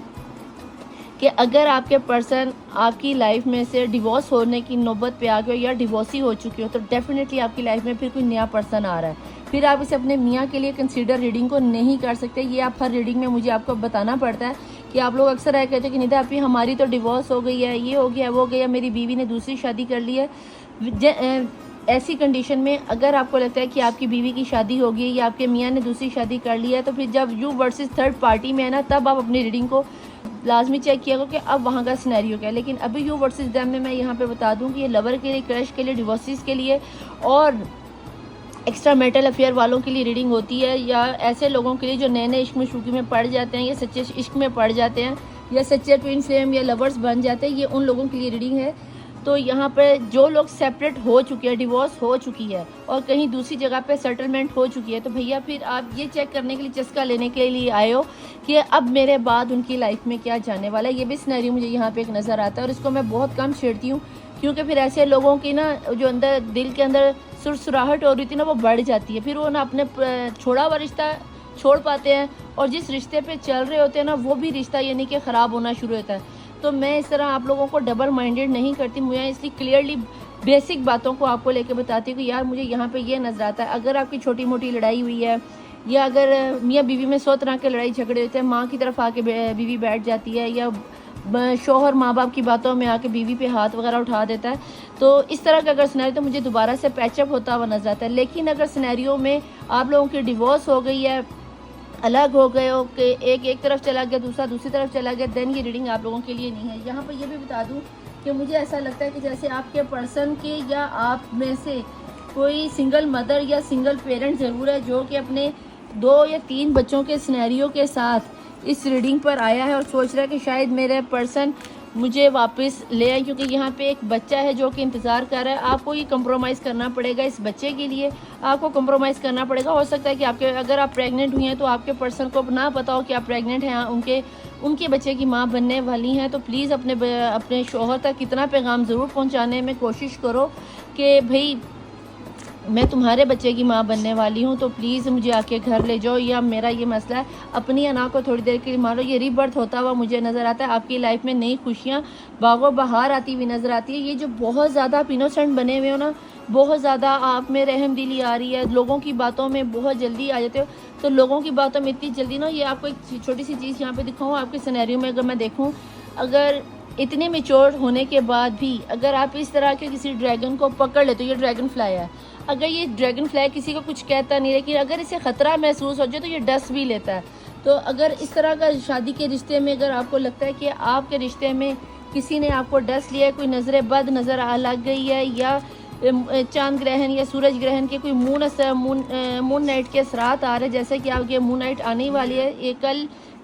कि अगर आपके पर्सन आपकी लाइफ में से डिवोर्स होने की नौबत पे आ गए या डिवोर्सी हो चुकी हो, तो डेफिनेटली आपकी लाइफ में फिर कोई नया पर्सन आ रहा है। फिर आप इसे अपने मियाँ के लिए कंसीडर रीडिंग को नहीं कर सकते। ये आप हर रीडिंग में मुझे आपको बताना पड़ता है कि आप लोग अक्सर आए कहते हैं कि निदा आपी हमारी तो डिवोर्स हो गई है, ये हो गया, वो हो गया, मेरी बीवी ने दूसरी शादी कर ली है। ऐसी कंडीशन में अगर आपको लगता है कि आपकी बीवी की शादी होगी या आपके मियाँ ने दूसरी शादी कर ली है, तो फिर जब यू वर्सेस थर्ड पार्टी में है ना, तब आप अपनी रीडिंग को लाजमी चेक किया करो कि अब वहाँ का सिनेरियो क्या है। लेकिन अभी यू वर्सेस देम में मैं यहाँ पे बता दूँ कि ये लवर के लिए, क्रश के लिए, डिवोर्सेस के लिए और एक्स्ट्रा मैरिटल अफेयर वालों के लिए रीडिंग होती है, या ऐसे लोगों के लिए जो नए नए इश्क में शुकी में पड़ जाते हैं, या सच्चे इश्क में पड़ जाते हैं, या सच्चे ट्विन फ्लेम या लवर्स बन जाते हैं, ये उन लोगों के लिए रीडिंग है। तो यहाँ पर जो लोग सेपरेट हो चुके हैं, डिवोर्स हो चुकी है और कहीं दूसरी जगह पे सेटलमेंट हो चुकी है, तो भैया फिर आप ये चेक करने के लिए, चस्का लेने के लिए आए हो कि अब मेरे बाद उनकी लाइफ में क्या जाने वाला है। ये भी सिनेरियो मुझे यहाँ पे एक नज़र आता है, और इसको मैं बहुत कम छेड़ती हूँ क्योंकि फिर ऐसे लोगों की ना जो अंदर दिल के अंदर सुरसुराहट हो रही थी ना, वो बढ़ जाती है। फिर वो ना अपने छोड़ा हुआ रिश्ता छोड़ पाते हैं, और जिस रिश्ते पे चल रहे होते हैं ना, वो भी रिश्ता यानी कि ख़राब होना शुरू होता है। तो मैं इस तरह आप लोगों को डबल माइंडेड नहीं करती, मैं इसलिए क्लियरली बेसिक बातों को आपको लेके बताती हूँ कि यार मुझे यहाँ पे ये नज़र आता है। अगर आपकी छोटी मोटी लड़ाई हुई है, या अगर मियाँ बीवी में 100 तरह के लड़ाई झगड़े होते हैं, माँ की तरफ आके बीवी बैठ जाती है, या शौहर माँ बाप की बातों में आके बीवी पे हाथ वगैरह उठा देता है, तो इस तरह का अगर सिनेरियो, तो मुझे दोबारा से पैचअप होता हुआ नजर आता है। लेकिन अगर सिनेरियो में आप लोगों की डिवोर्स हो गई है, अलग हो गए हो, कि एक तरफ चला गया, दूसरा दूसरी तरफ चला गया, देन ये रीडिंग आप लोगों के लिए नहीं है। यहाँ पर ये भी बता दूँ कि मुझे ऐसा लगता है कि जैसे आपके पर्सन के या आप में से कोई सिंगल मदर या सिंगल पेरेंट ज़रूर है जो कि अपने 2 या 3 बच्चों के सिनेरियो के साथ इस रीडिंग पर आया है और सोच रहा है कि शायद मेरे पर्सन मुझे वापस ले आए, क्योंकि यहाँ पे एक बच्चा है जो कि इंतज़ार कर रहा है। आपको ये कंप्रोमाइज़ करना पड़ेगा, इस बच्चे के लिए आपको कंप्रोमाइज़ करना पड़ेगा। हो सकता है कि आपके, अगर आप प्रेग्नेंट हुई हैं तो आपके पर्सन को ना पता हो कि आप प्रेग्नेंट हैं, उनके बच्चे की माँ बनने वाली हैं। तो प्लीज़ अपने शौहर तक कितना पैगाम ज़रूर पहुँचाने में कोशिश करो कि भाई मैं तुम्हारे बच्चे की माँ बनने वाली हूँ, तो प्लीज़ मुझे आके घर ले जाओ, या मेरा ये मसला है। अपनी अना को थोड़ी देर के लिए मारो। ये रीबर्थ होता हुआ मुझे नज़र आता है। आपकी लाइफ में नई खुशियाँ बागो बहार आती हुई नज़र आती है। ये जो बहुत ज़्यादा आप इनोसेंट बने हुए हो ना, बहुत ज़्यादा आप में रहम दिली आ रही है, लोगों की बातों में बहुत जल्दी आ जाते हो, तो लोगों की बातों में इतनी जल्दी ना, ये आपको एक छोटी सी चीज़ यहाँ पर दिखाऊँ आपके सिनेरियो में, अगर मैं देखूँ, अगर इतने मेच्योर होने के बाद भी अगर आप इस तरह के किसी ड्रैगन को पकड़ ले, तो ये ड्रैगन फ्लाई है, अगर ये ड्रैगन फ्लाई किसी को कुछ कहता नहीं, लेकिन अगर इसे ख़तरा महसूस हो जाए तो ये डस भी लेता है। तो अगर इस तरह का शादी के रिश्ते में अगर आपको लगता है कि आपके रिश्ते में किसी ने आपको डस लिया है, कोई नज़र बद नज़र लग गई है, या चांद ग्रहण या सूरज ग्रहण के कोई मून नाइट के असरात आ रहे हैं, जैसे कि आपकी मून नाइट आने वाली है, ये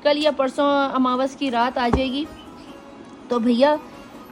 कल या परसों अमावस की रात आ जाएगी, तो भैया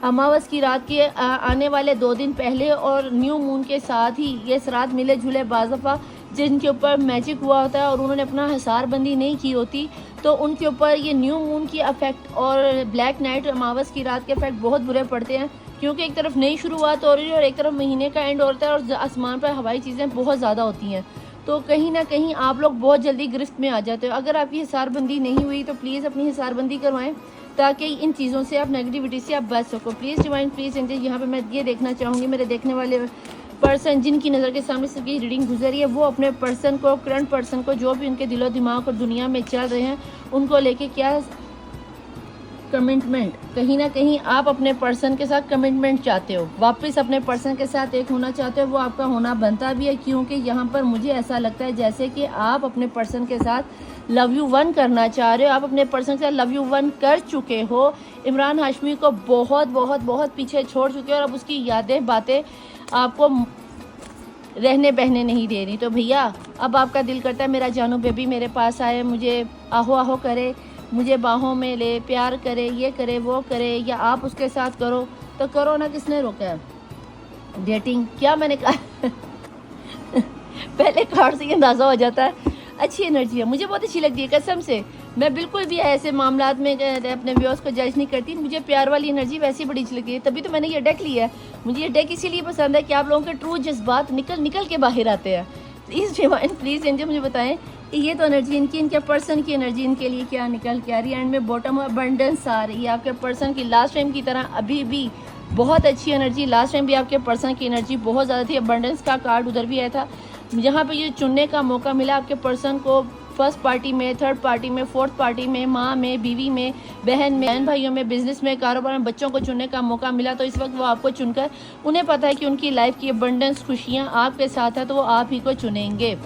अमावस की रात के आने वाले 2 दिन पहले और न्यू मून के साथ ही ये असरात मिले जुले बाज़फ़ा जिनके ऊपर मैजिक हुआ होता है और उन्होंने अपना हिसार बंदी नहीं की होती, तो उनके ऊपर ये न्यू मून की इफेक्ट और ब्लैक नाइट अमावस की रात के इफेक्ट बहुत बुरे पड़ते हैं, क्योंकि एक तरफ नई शुरुआत हो रही है और एक तरफ महीने का एंड होता है और आसमान पर हवाई चीज़ें बहुत ज़्यादा होती हैं। तो कहीं ना कहीं आप लोग बहुत जल्दी गिरफ्त में आ जाते हो। अगर आपकी हिसारबंदी नहीं हुई तो प्लीज़ अपनी हिसारबंदी करवाएं, ताकि इन चीज़ों से आप नेगेटिविटी से आप बच सको। प्लीज़ डिवाइन प्लीज़ एंजल, यहाँ पे मैं ये देखना चाहूँगी मेरे देखने वाले पर्सन जिनकी नज़र के सामने से रीडिंग गुजरी है, वो अपने पर्सन को, करंट पर्सन को, जो भी उनके दिलो दिमाग और दुनिया में चल रहे हैं, उनको लेके क्या कमिटमेंट, कहीं ना कहीं आप अपने पर्सन के साथ कमिटमेंट चाहते हो, वापस अपने पर्सन के साथ एक होना चाहते हो, वो आपका होना बनता भी है। क्योंकि यहाँ पर मुझे ऐसा लगता है जैसे कि आप अपने पर्सन के साथ लव यू वन करना चाह रहे हो, आप अपने पर्सन के साथ लव यू वन कर चुके हो, इमरान हाशमी को बहुत बहुत बहुत पीछे छोड़ चुके हो और अब उसकी यादें बातें आपको रहने बहने नहीं दे रही। तो भैया अब आपका दिल करता है मेरा जानू बेबी मेरे पास आए, मुझे आहो आहो करे, मुझे बाहों में ले, प्यार करे, ये करे वो करे, या आप उसके साथ करो, तो करो ना, किसने रोका है। डेटिंग क्या मैंने कहा पहले कार्ड से ही अंदाज़ा हो जाता है। अच्छी एनर्जी है, मुझे बहुत अच्छी लगती है कसम से। मैं बिल्कुल भी ऐसे मामलात में अपने व्यूअर्स को जज नहीं करती, मुझे प्यार वाली एनर्जी वैसी बड़ी अच्छी लगती है, तभी तो मैंने ये डेक लिया है। मुझे ये डेक इसीलिए पसंद है कि आप लोगों के ट्रू जज्बात निकल के बाहर आते हैं। प्लीज़ डिवाइन प्लीज़ एंजल मुझे बताएं कि ये तो एनर्जी इनके पर्सन की एनर्जी इनके लिए क्या निकल के आ रही है। एंड में बॉटम अबंडेंस आ रही है आपके पर्सन की, लास्ट टाइम की तरह अभी भी बहुत अच्छी एनर्जी। लास्ट टाइम भी आपके पर्सन की एनर्जी बहुत ज़्यादा थी, अबंडेंस का कार्ड उधर भी आया था। यहाँ पे ये चुनने का मौका मिला आपके पर्सन को, फर्स्ट पार्टी में, थर्ड पार्टी में, फोर्थ पार्टी में, माँ में, बीवी में, बहन भाइयों में, बिजनेस में, कारोबार में, बच्चों को चुनने का मौका मिला। तो इस वक्त वो आपको चुनकर, उन्हें पता है कि उनकी लाइफ की अबंडेंस खुशियाँ आपके साथ है, तो वो आप ही को चुनेंगे,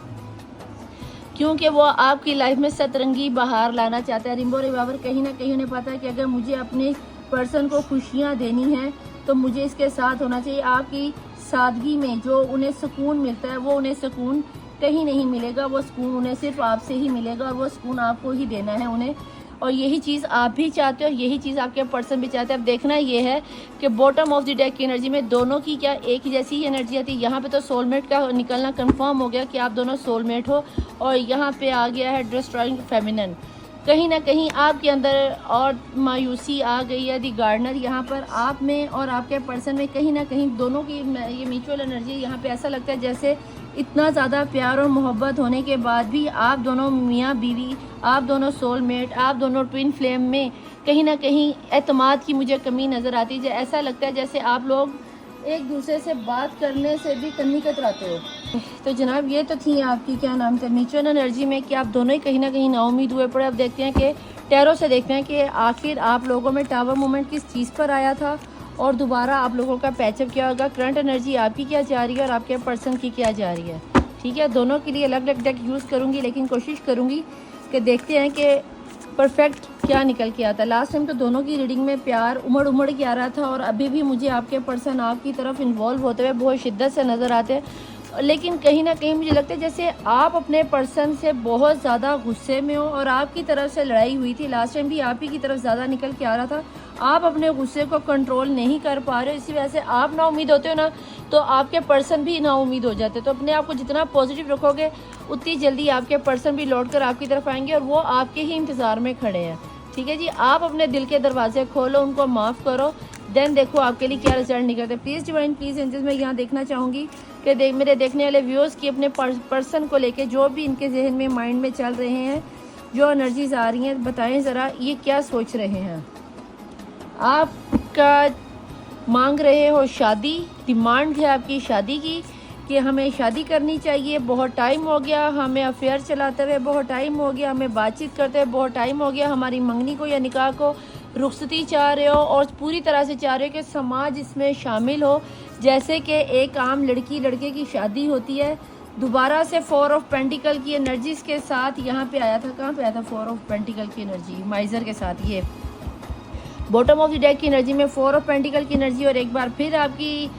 क्योंकि वो आपकी लाइफ में सतरंगी बहार लाना चाहता है। रिम्बो रिवावर कहीं ना कहीं उन्हें पता है कि अगर मुझे अपने पर्सन को खुशियाँ देनी है तो मुझे इसके साथ होना चाहिए। आपकी सादगी में जो उन्हें सुकून मिलता है, वो उन्हें सुकून कहीं नहीं मिलेगा, वो सुकून उन्हें सिर्फ आपसे ही मिलेगा और वो सुकून आपको ही देना है उन्हें। और यही चीज़ आप भी चाहते हो, यही चीज़ आपके पर्सन भी चाहते हैं। अब देखना ये है कि बॉटम ऑफ द डेक की एनर्जी में दोनों की क्या एक ही जैसी ही एनर्जी आती है। यहाँ पे तो सोलमेट का निकलना कंफर्म हो गया कि आप दोनों सोलमेट हो, और यहाँ पे आ गया है डिस्ट्रॉइंग फेमिनिन। कहीं ना कहीं आपके अंदर और मायूसी आ गई है। दी गार्डनर यहाँ पर आप में और आपके पर्सन में कहीं ना कहीं दोनों की ये म्यूचुअल एनर्जी। यहाँ पे ऐसा लगता है जैसे इतना ज़्यादा प्यार और मोहब्बत होने के बाद भी आप दोनों मियाँ बीवी, आप दोनों सोलमेट, आप दोनों ट्विन फ्लेम में कहीं ना कहीं एतमाद की मुझे कमी नज़र आती है। ऐसा लगता है जैसे आप लोग एक दूसरे से बात करने से भी कन्नी कतराते हो। तो जनाब ये तो थी आपकी क्या नाम था म्यूचुअल एनर्जी में कि आप दोनों ही कहीं ना कहीं नाउम्मीद हुए पड़े। अब देखते हैं कि टैरो से देखते हैं कि आखिर आप लोगों में टावर मूवमेंट किस चीज़ पर आया था और दोबारा आप लोगों का पैचअप क्या होगा। करंट एनर्जी आपकी क्या जा रही है और आपके पर्सन की क्या जा रही है। ठीक है, दोनों के लिए अलग अलग डेक यूज़ करूँगी, लेकिन कोशिश करूँगी कि देखते हैं कि परफेक्ट क्या निकल के आता है। लास्ट टाइम तो दोनों की रीडिंग में प्यार उमड़ के आ रहा था और अभी भी मुझे आपके पर्सन आपकी तरफ इन्वॉल्व होते हुए बहुत शिद्दत से नज़र आते हैं, लेकिन कहीं ना कहीं मुझे लगता है जैसे आप अपने पर्सन से बहुत ज़्यादा गुस्से में हो और आपकी तरफ से लड़ाई हुई थी। लास्ट टाइम भी आप ही की तरफ ज़्यादा निकल के आ रहा था। आप अपने गुस्से को कंट्रोल नहीं कर पा रहे हो, इसी वजह से आप ना उम्मीद होते हो ना, तो आपके पर्सन भी ना उम्मीद हो जाते। तो अपने आप को जितना पॉजिटिव रखोगे उतनी जल्दी आपके पर्सन भी लौट कर आपकी तरफ आएंगे और वो आपके ही इंतज़ार में खड़े हैं। ठीक है जी, आप अपने दिल के दरवाजे खोलो, उनको माफ़ करो, देन देखो आपके लिए क्या रिजल्ट निकलते हैं। प्लीज़ डिवाइन प्लीज़ एंजल्स, मैं यहाँ देखना चाहूँगी कि मेरे देखने वाले व्यूअर्स की अपने पर्सन को लेके जो भी इनके जहन में माइंड में चल रहे हैं, जो एनर्जीज आ रही हैं, बताएं ज़रा ये क्या सोच रहे हैं। आपका मांग रहे हो शादी, डिमांड है आपकी शादी की कि हमें शादी करनी चाहिए, बहुत टाइम हो गया हमें अफेयर चलाते हुए, बहुत टाइम हो गया हमें बातचीत करते हुए, बहुत टाइम हो गया हमारी मंगनी को या निकाह को रुखसती चाह रहे हो और पूरी तरह से चाह रहे हो कि समाज इसमें शामिल हो, जैसे कि एक आम लड़की लड़के की शादी होती है। दोबारा से 4 ऑफ पेंटिकल की एनर्जीज के साथ यहाँ पे आया था। कहाँ पे आया था 4 ऑफ पेंटिकल की एनर्जी? माइजर के साथ। ये बॉटम ऑफ द डेक की एनर्जी में 4 ऑफ पेंटिकल की एनर्जी और एक बार फिर आपकी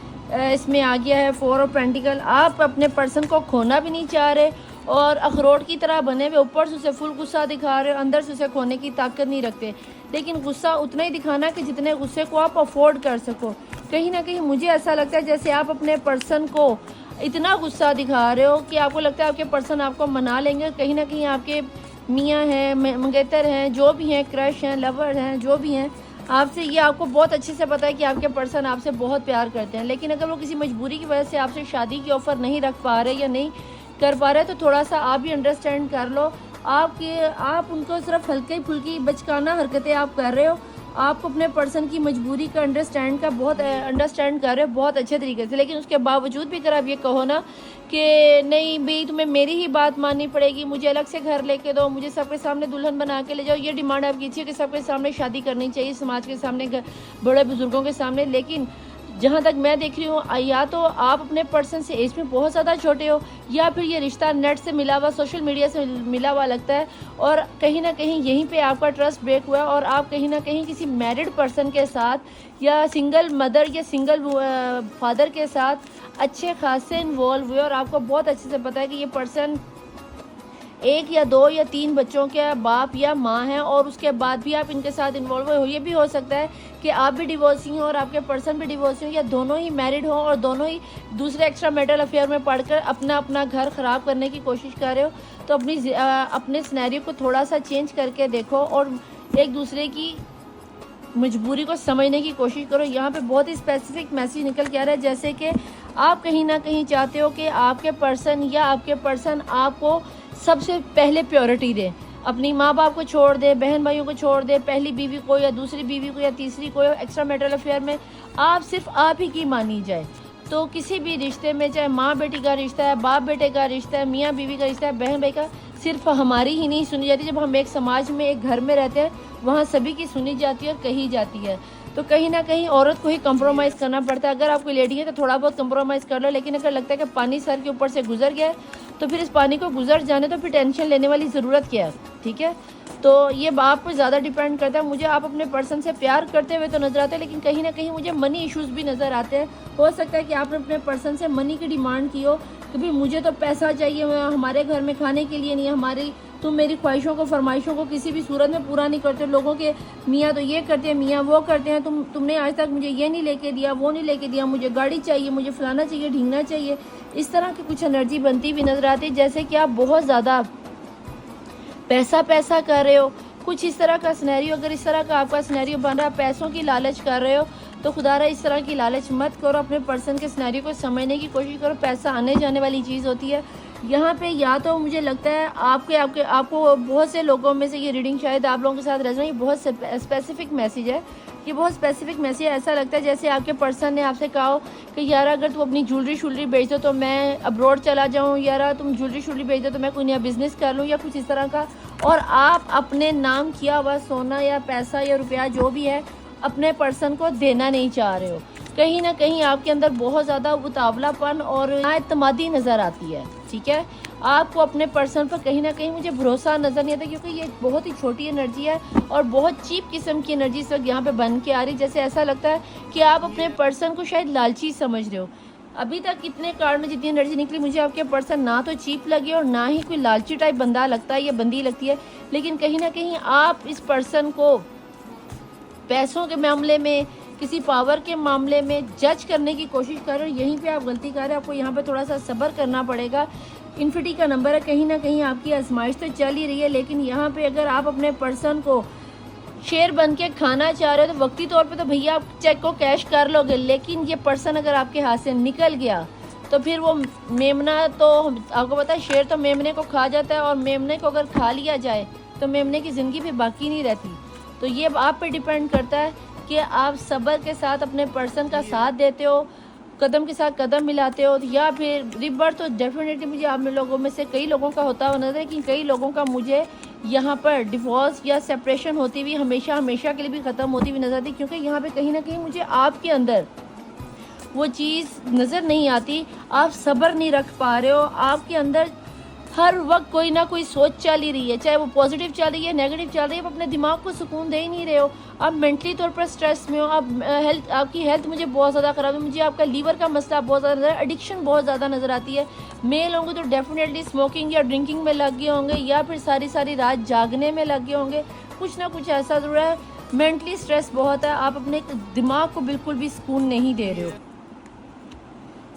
इसमें आ गया है 4 ऑफ पेंटिकल। आप अपने पर्सन को खोना भी नहीं चाह रहे और अखरोट की तरह बने हुए ऊपर से उसे फुल गुस्सा दिखा रहे हो, अंदर से उसे खोने की ताकत नहीं रखते, लेकिन गुस्सा उतना ही दिखाना कि जितने गुस्से को आप अफोर्ड कर सको। कहीं ना कहीं मुझे ऐसा लगता है जैसे आप अपने पर्सन को इतना गुस्सा दिखा रहे हो कि आपको लगता है आपके पर्सन आपको मना लेंगे। कहीं ना कहीं आपके मियाँ हैं, मंगेतर हैं, जो भी हैं, क्रश हैं, लवर हैं, जो भी हैं, आपसे ये आपको बहुत अच्छे से पता है कि आपके पर्सन आपसे बहुत प्यार करते हैं। लेकिन अगर वो किसी मजबूरी की वजह से आपसे शादी की ऑफ़र नहीं रख पा रहे या नहीं कर पा रहे, तो थोड़ा सा आप भी अंडरस्टैंड कर लो। आप उनको सिर्फ हल्की फुल्की बचकाना हरकतें आप कर रहे हो। आपको अपने पर्सन की मजबूरी का अंडरस्टैंड कर रहे हो बहुत अच्छे तरीके से। लेकिन उसके बावजूद भी अगर आप ये कहो ना कि नहीं भाई तुम्हें मेरी ही बात माननी पड़ेगी, मुझे अलग से घर लेके दो, मुझे सबके सामने दुल्हन बना के ले जाओ, ये डिमांड आपकी थी कि सबके सामने शादी करनी चाहिए, समाज के सामने, बड़े बुजुर्गों के सामने। लेकिन जहाँ तक मैं देख रही हूँ, या तो आप अपने पर्सन से एज में बहुत ज़्यादा छोटे हो, या फिर ये रिश्ता नेट से मिला हुआ, सोशल मीडिया से मिला हुआ लगता है, और कहीं ना कहीं यहीं पे आपका ट्रस्ट ब्रेक हुआ है, और आप कहीं ना कहीं किसी मैरिड पर्सन के साथ या सिंगल मदर या सिंगल फादर के साथ अच्छे खासे इन्वॉल्व हुए, और आपको बहुत अच्छे से पता है कि ये पर्सन 1 या 2 या 3 बच्चों के बाप या माँ हैं, और उसके बाद भी आप इनके साथ इन्वॉल्व हो। ये भी हो सकता है कि आप भी डिवोर्सी हो और आपके पर्सन भी डिवोर्सी हो, या दोनों ही मैरिड हो और दोनों ही दूसरे एक्स्ट्रा मैरिटल अफेयर में पढ़कर अपना घर ख़राब करने की कोशिश कर रहे हो। तो अपने सिनेरियो को थोड़ा सा चेंज करके देखो और एक दूसरे की मजबूरी को समझने की कोशिश करो। यहाँ पे बहुत ही स्पेसिफिक मैसेज निकल के आ रहा है, जैसे कि आप कहीं ना कहीं चाहते हो कि आपके पर्सन आपको सबसे पहले प्योरिटी दे, अपनी माँ बाप को छोड़ दे, बहन भाइयों को छोड़ दे, पहली बीवी को या दूसरी बीवी को या तीसरी को, एक्स्ट्रा मैरिटल अफेयर में सिर्फ आप ही की मानी जाए। तो किसी भी रिश्ते में, चाहे माँ बेटी का रिश्ता है, बाप बेटे का रिश्ता है, मियाँ बीवी का रिश्ता है, बहन भाई का, सिर्फ हमारी ही नहीं सुनी जाती। जब हम एक समाज में, एक घर में रहते हैं, वहाँ सभी की सुनी जाती है और कही जाती है। तो कहीं ना कहीं औरत को ही कंप्रोमाइज़ करना पड़ता है। अगर आप कोई लेडी है तो थोड़ा बहुत कंप्रोमाइज़ कर लो, लेकिन अगर लगता है कि पानी सर के ऊपर से गुजर गया है, तो फिर इस पानी को गुजर जाने, तो फिर टेंशन लेने वाली ज़रूरत क्या है? ठीक है, तो ये आप पर ज़्यादा डिपेंड करता है। मुझे आप अपने पर्सन से प्यार करते हुए तो नज़र आते हैं, लेकिन कहीं ना कहीं मुझे मनी इश्यूज़ भी नज़र आते हैं। हो सकता है कि आपने अपने पर्सन से मनी की डिमांड की हो कि भाई मुझे तो पैसा चाहिए, हमारे घर में खाने के लिए नहीं, तुम मेरी ख्वाहिशों को, फरमाइशों को किसी भी सूरत में पूरा नहीं करते। लोगों के मियाँ तो ये करते हैं, मियाँ वो करते हैं, तुमने आज तक मुझे ये नहीं लेके दिया, वो नहीं लेके दिया, मुझे गाड़ी चाहिए, मुझे फलाना चाहिए, ढींगना चाहिए। इस तरह की कुछ एनर्जी बनती भी नजर आती है, जैसे कि आप बहुत ज़्यादा पैसा कर रहे हो। कुछ इस तरह का सिनेरियो, अगर इस तरह का आपका सिनेरियो बन रहा है, पैसों की लालच कर रहे हो, तो खुदारा इस तरह की लालच मत करो। अपने पर्सन के सिनेरियो को समझने की कोशिश करो। पैसा आने जाने वाली चीज़ होती है यहाँ पे। या तो मुझे लगता है आपको बहुत से लोगों में से ये रीडिंग शायद आप लोगों के साथ रेजोनेट, ये बहुत स्पेसिफिक मैसेज है, ये बहुत स्पेसिफिक मैसेज। ऐसा लगता है जैसे आपके पर्सन ने आपसे कहा हो कि यार अगर तुम अपनी ज्वेलरी बेच दो तो मैं अब्रॉड चला जाऊँ, यार तुम ज्वेलरी बेच दो तो मैं कोई नया बिजनेस कर लूँ, या कुछ इस तरह का। और आप अपने नाम किया हुआ सोना या पैसा या रुपया जो भी है अपने पर्सन को देना नहीं चाह रहे हो। कहीं ना कहीं आपके अंदर बहुत ज़्यादा उतावलापन और नाएतमादी नज़र आती है। ठीक है, आपको अपने पर्सन पर कहीं ना कहीं मुझे भरोसा नज़र नहीं आता, क्योंकि ये बहुत ही छोटी एनर्जी है और बहुत चीप किस्म की एनर्जी इस वक्त यहाँ पे बन के आ रही। जैसे ऐसा लगता है कि आप अपने पर्सन को शायद लालची समझ रहे हो। अभी तक इतने कार्ड में जितनी एनर्जी निकली, मुझे आपके पर्सन ना तो चीप लगे और ना ही कोई लालची टाइप बंदा लगता है या बंदी लगती है। लेकिन कहीं ना कहीं आप इस पर्सन को पैसों के मामले में, किसी पावर के मामले में जज करने की कोशिश कर रहे हो। यहीं पे आप गलती कर रहे हो, आपको यहाँ पे थोड़ा सा सब्र करना पड़ेगा। इन्फिनिटी का नंबर है, कहीं ना कहीं आपकी आजमाइश तो चल ही रही है, लेकिन यहाँ पे अगर आप अपने पर्सन को शेर बन के खाना चाह रहे हो तो वक्ती तौर पे तो भैया आप चेक को कैश कर लोगे, लेकिन ये पर्सन अगर आपके हाथ से निकल गया तो फिर वो मेमना, तो आपको पता है शेर तो मेमने को खा जाता है, और मेमने को अगर खा लिया जाए तो मेमने की ज़िंदगी फिर बाकी नहीं रहती। तो ये आप पे डिपेंड करता है कि आप सब्र के साथ अपने पर्सन का साथ देते हो, कदम के साथ कदम मिलाते हो, या फिर रिबर्थ। तो डेफिनेटली मुझे आप लोगों में से कई लोगों का होता हुआ नजर है, कि कई लोगों का मुझे यहाँ पर डिवोर्स या सेपरेशन होती हुई हमेशा के लिए भी ख़त्म होती हुई नजर आती, क्योंकि यहाँ पे कहीं ना कहीं मुझे आपके अंदर वो चीज़ नज़र नहीं आती। आप सब्र नहीं रख पा रहे हो, आपके अंदर हर वक्त कोई ना कोई सोच चल ही रही है, चाहे वो पॉजिटिव चल रही है, नेगेटिव चल रही है, आप अपने दिमाग को सुकून दे ही नहीं रहे हो। आप मेंटली तौर पर स्ट्रेस में हो, आपकी हेल्थ मुझे बहुत ज़्यादा ख़राब है, मुझे आपका लीवर का मसला बहुत ज़्यादा नजर, एडिक्शन बहुत ज़्यादा नज़र आती है। मेल होंगे तो डेफिनेटली स्मोकिंग या ड्रिंकिंग में लग गए होंगे, या फिर सारी रात जागने में लग गए होंगे, कुछ ना कुछ ऐसा ज़रूर है। मेंटली स्ट्रेस बहुत है, आप अपने दिमाग को बिल्कुल भी सुकून नहीं दे रहे हो।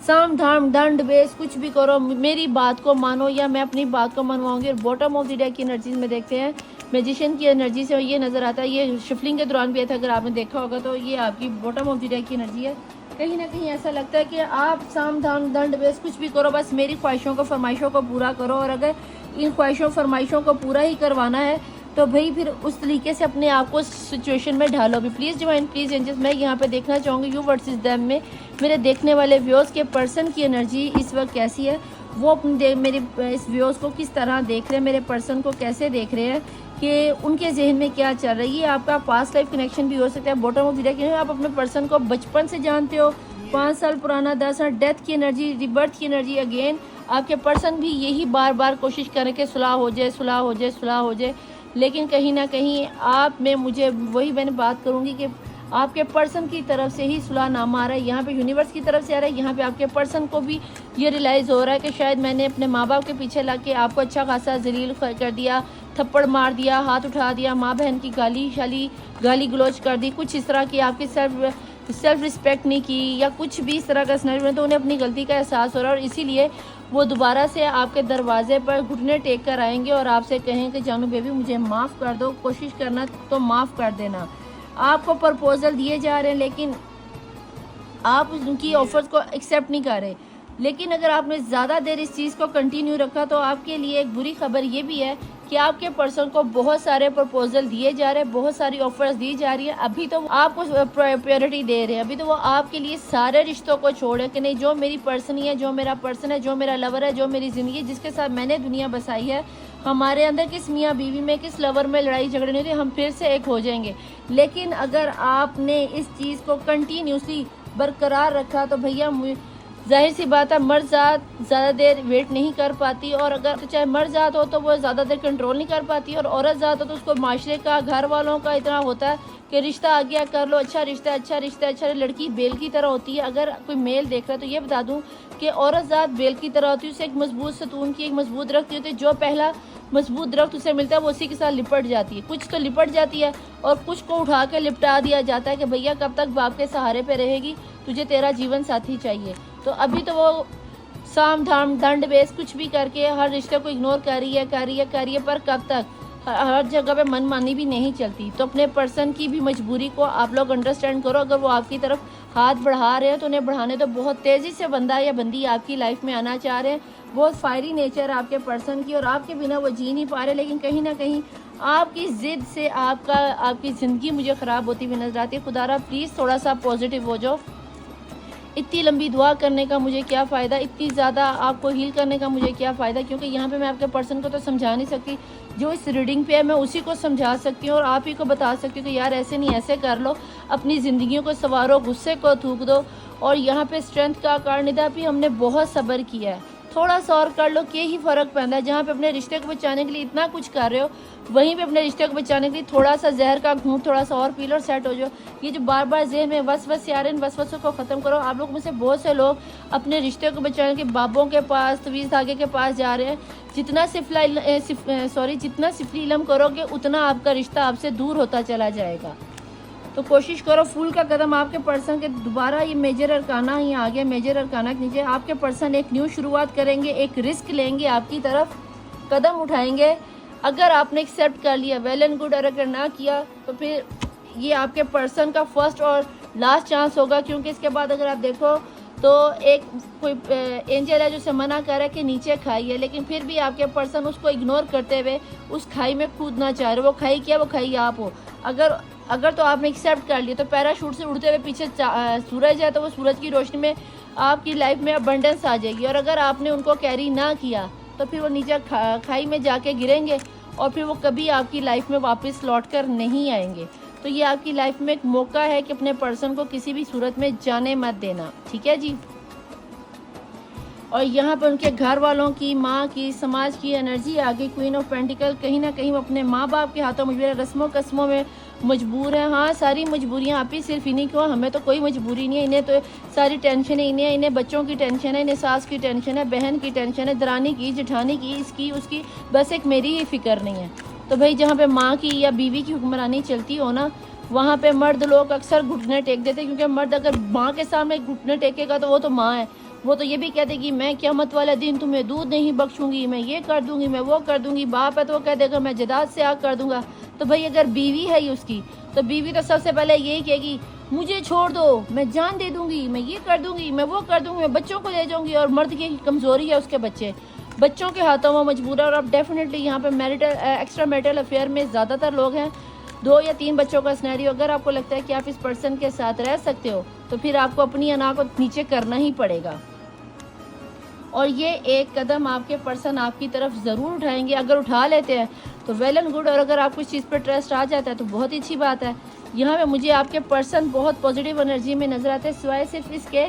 साम धाम दंड बेस कुछ भी करो, मेरी बात को मानो या मैं अपनी बात को मनवाऊंगी। और बॉटम ऑफ द डेक की एनर्जीज में देखते हैं मैजिशियन की एनर्जी से ये नज़र आता है, ये शिफलिंग के दौरान भी था, अगर आपने देखा होगा तो ये आपकी बॉटम ऑफ द डेक की एनर्जी है। कहीं ना कहीं ऐसा लगता है कि आप साम धाम दंड बेस कुछ भी करो, बस मेरी ख्वाहिशों को फरमाइशों को पूरा करो। और अगर इन ख्वाहिशों फरमाइशों को पूरा ही करवाना है तो भाई फिर उस तरीके से अपने आप को सिचुएशन में ढालो भी। प्लीज़ डिवाइन, प्लीज़ एंजल्स, मैं यहाँ पे देखना चाहूँगी यू वर्सेस देम में मेरे देखने वाले व्यूअर्स के पर्सन की एनर्जी इस वक्त कैसी है, वो अपने मेरे इस व्यूअर्स को किस तरह देख रहे हैं, मेरे पर्सन को कैसे देख रहे हैं, कि उनके जहन में क्या चल रहा है। ये आपका पास्ट लाइफ कनेक्शन भी हो सकता है। बॉटम ऑफ द डेक, आप अपने पर्सन को बचपन से जानते हो, 5 साल पुराना, 10 साल, डेथ की एनर्जी, रिबर्थ की एनर्जी। अगेन आपके पर्सन भी यही बार बार कोशिश करें कि सुलह हो जाए, सुलह हो जाए, सुलह हो जाए, लेकिन कहीं ना कहीं आप में मुझे वही मैंने बात करूंगी कि आपके पर्सन की तरफ से ही सुलहनामा आ रहा है। यहाँ पे यूनिवर्स की तरफ से आ रहा है। यहाँ पे आपके पर्सन को भी ये रियलाइज़ हो रहा है कि शायद मैंने अपने माँ बाप के पीछे लग के आपको अच्छा खासा जलील कर दिया, थप्पड़ मार दिया, हाथ उठा दिया, माँ बहन की गाली गलौज कर दी, कुछ इस तरह की आपकी सेल्फ रिस्पेक्ट नहीं की या कुछ भी इस तरह का सिनेरियो में, तो उन्हें अपनी गलती का एहसास हो रहा है और इसीलिए वो दोबारा से आपके दरवाजे पर घुटने टेक कर आएंगे और आपसे कहें कि जानू बेबी मुझे माफ़ कर दो, कोशिश करना तो माफ़ कर देना। आपको प्रपोजल दिए जा रहे हैं लेकिन आप उनकी ऑफर्स को एक्सेप्ट नहीं कर रहे। लेकिन अगर आपने ज़्यादा देर इस चीज़ को कंटिन्यू रखा तो आपके लिए एक बुरी खबर ये भी है कि आपके पर्सन को बहुत सारे प्रपोजल दिए जा रहे हैं, बहुत सारी ऑफर्स दी जा रही है। अभी तो आपको प्रायोरिटी दे रहे हैं, अभी तो वो आपके लिए सारे रिश्तों को छोड़े कि नहीं, जो मेरी पर्सन ही है, जो मेरा पर्सन है, जो मेरा लवर है, जो मेरी ज़िंदगी जिसके साथ मैंने दुनिया बसाई है, हमारे अंदर किस मियाँ बीवी में, किस लवर में लड़ाई झगड़े नहीं होती, हम फिर से एक हो जाएंगे। लेकिन अगर आपने इस चीज़ को कंटिन्यूसली बरकरार रखा तो भैया जाहिर सी बात है मर्द ज़ात ज़्यादा देर वेट नहीं कर पाती, और अगर तो चाहे मर्द ज़ात हो तो वो ज़्यादा देर कंट्रोल नहीं कर पाती, और औरत ज़ात हो तो उसको माशरे का, घर वालों का इतना होता है कि रिश्ता आ गया कर लो, अच्छा रिश्ता, अच्छा रिश्ता, अच्छा। लड़की बेल की तरह होती है। अगर कोई मेल देख रहा है तो ये बता दूं कि औरत ज़ात बेल की तरह होती है, उसे एक मजबूत सतून की, एक मजबूत दरख्त होती है, जो पहला मजबूत दरख्त उसे मिलता है वो उसी के साथ लिपट जाती है। कुछ तो लिपट जाती है और कुछ को उठा के लिपटा दिया जाता है कि भैया कब तक बाप के सहारे पे रहेगी, तुझे तेरा जीवन साथी चाहिए। तो अभी तो वो साम धाम दंड बेस कुछ भी करके हर रिश्ते को इग्नोर कर रही है, पर कब तक, हर जगह पे मनमानी भी नहीं चलती। तो अपने पर्सन की भी मजबूरी को आप लोग अंडरस्टैंड करो। अगर वो आपकी तरफ हाथ बढ़ा रहे हैं तो उन्हें बढ़ाने दो। बहुत तेज़ी से बंदा या बंदी आपकी लाइफ में आना चाह रहे हैं, बहुत फायरी नेचर आपके पर्सन की, और आपके बिना वो जी नहीं पा रहे। लेकिन कहीं ना कहीं आपकी ज़िद से आपकी ज़िंदगी मुझे ख़राब होती हुई नजर आती है। खुदारा प्लीज़ थोड़ा सा पॉजिटिव हो जाओ। इतनी लंबी दुआ करने का मुझे क्या फ़ायदा, इतनी ज़्यादा आपको हील करने का मुझे क्या फ़ायदा, क्योंकि यहाँ पे मैं आपके पर्सन को तो समझा नहीं सकती, जो इस रीडिंग पे है मैं उसी को समझा सकती हूँ और आप ही को बता सकती हूँ कि यार ऐसे नहीं, ऐसे कर लो, अपनी ज़िंदगियों को संवारो, गुस्से को थूक दो। और यहाँ पे स्ट्रेंथ का कारण निदा भी हमने बहुत सब्र किया है, थोड़ा सा और कर लो, क्या ही फ़र्क पैदा है। जहाँ पे अपने रिश्ते को बचाने के लिए इतना कुछ कर रहे हो, वहीं पे अपने रिश्ते को बचाने के लिए थोड़ा सा जहर का घूंट थोड़ा सा और पी लो और सेट हो जाओ। ये जो बार बार जहन में वसवस यार, इन वसवसों को ख़त्म करो। आप लोग में से बहुत से लोग अपने रिश्ते को बचाने के बाबों के पास, तवीज़ धागे के पास जा रहे हैं। जितना सिफली इल्म करोगे उतना आपका रिश्ता आपसे दूर होता चला जाएगा। तो कोशिश करो, फूल का कदम आपके पर्सन के दोबारा, ये मेजर अरकाना ही आ गया, मेजर अरकाना के नीचे आपके पर्सन एक न्यू शुरुआत करेंगे, एक रिस्क लेंगे, आपकी तरफ कदम उठाएंगे। अगर आपने एक्सेप्ट कर लिया वेल एंड गुड, और अगर ना किया तो फिर ये आपके पर्सन का फर्स्ट और लास्ट चांस होगा। क्योंकि इसके बाद अगर आप देखो तो एक कोई एंजल है जो से मना कर रहा है कि नीचे खाई है, लेकिन फिर भी आपके पर्सन उसको इग्नोर करते हुए उस खाई में कूदना चाह रहे। वो खाई क्या, वो खाई आप हो। अगर तो आपने एक्सेप्ट कर लिया तो पैराशूट से उड़ते हुए पीछे सूरज है, तो वो सूरज की रोशनी में आपकी लाइफ में अबंडेंस आ जाएगी। और अगर आपने उनको कैरी ना किया तो फिर वो नीचे खाई में जाके गिरेंगे और फिर वो कभी आपकी लाइफ में वापस लौट कर नहीं आएंगे। तो ये आपकी लाइफ में एक मौका है कि अपने पर्सन को किसी भी सूरत में जाने मत देना, ठीक है जी। और यहाँ पर उनके घर वालों की, माँ की, समाज की एनर्जी आ गई, क्वीन ऑफ पेंटिकल। कहीं ना कहीं वो अपने माँ बाप के हाथों मजबूर है, रस्मों कस्मों में मजबूर है। हाँ, सारी मजबूरियाँ आप ही, सिर्फ इन्हीं को, हमें तो कोई मजबूरी नहीं है। इन्हें तो सारी टेंशन है, इन्हें बच्चों की टेंशन है, इन्हें सास की टेंशन है, बहन की टेंशन है, दरानी की, जेठानी की, इसकी उसकी, बस एक मेरी ही फिक्र नहीं है। तो भाई जहाँ पे माँ की या बीवी की हुक्मरानी चलती हो ना, वहाँ पे मर्द लोग अक्सर घुटने टेक देते हैं, क्योंकि मर्द अगर माँ के सामने घुटने टेकेगा तो वो तो माँ है, वो तो ये भी कह देगी मैं क़यामत वाले दिन तुम्हें दूध नहीं बख्शूंगी, मैं ये कर दूंगी, मैं वो कर दूंगी। बाप है तो वो कह देगा मैं जदाद से आग कर दूंगा। तो भाई अगर बीवी है ही उसकी, तो बीवी तो सबसे पहले यही कहेगी मुझे छोड़ दो, मैं जान दे दूंगी, मैं ये कर दूंगी, मैं वो कर दूंगी, मैं बच्चों को ले जाऊंगी। और मर्द की कमज़ोरी है उसके बच्चों के हाथों में मजबूर है। और अब डेफिनेटली यहाँ पे एक्स्ट्रा मैरिटल अफेयर में ज़्यादातर लोग हैं 2 या 3 बच्चों का सिनेरियो। अगर आपको लगता है कि आप इस पर्सन के साथ रह सकते हो तो फिर आपको अपनी अना को नीचे करना ही पड़ेगा। और ये एक कदम आपके पर्सन आपकी तरफ ज़रूर उठाएंगे। अगर उठा लेते हैं तो वेल एंड गुड, और अगर आपको इस चीज़ पर ट्रस्ट आ जाता है तो बहुत ही अच्छी बात है। यहाँ पे मुझे आपके पर्सन बहुत पॉजिटिव एनर्जी में नज़र आते हैं, सिवाय सिर्फ इसके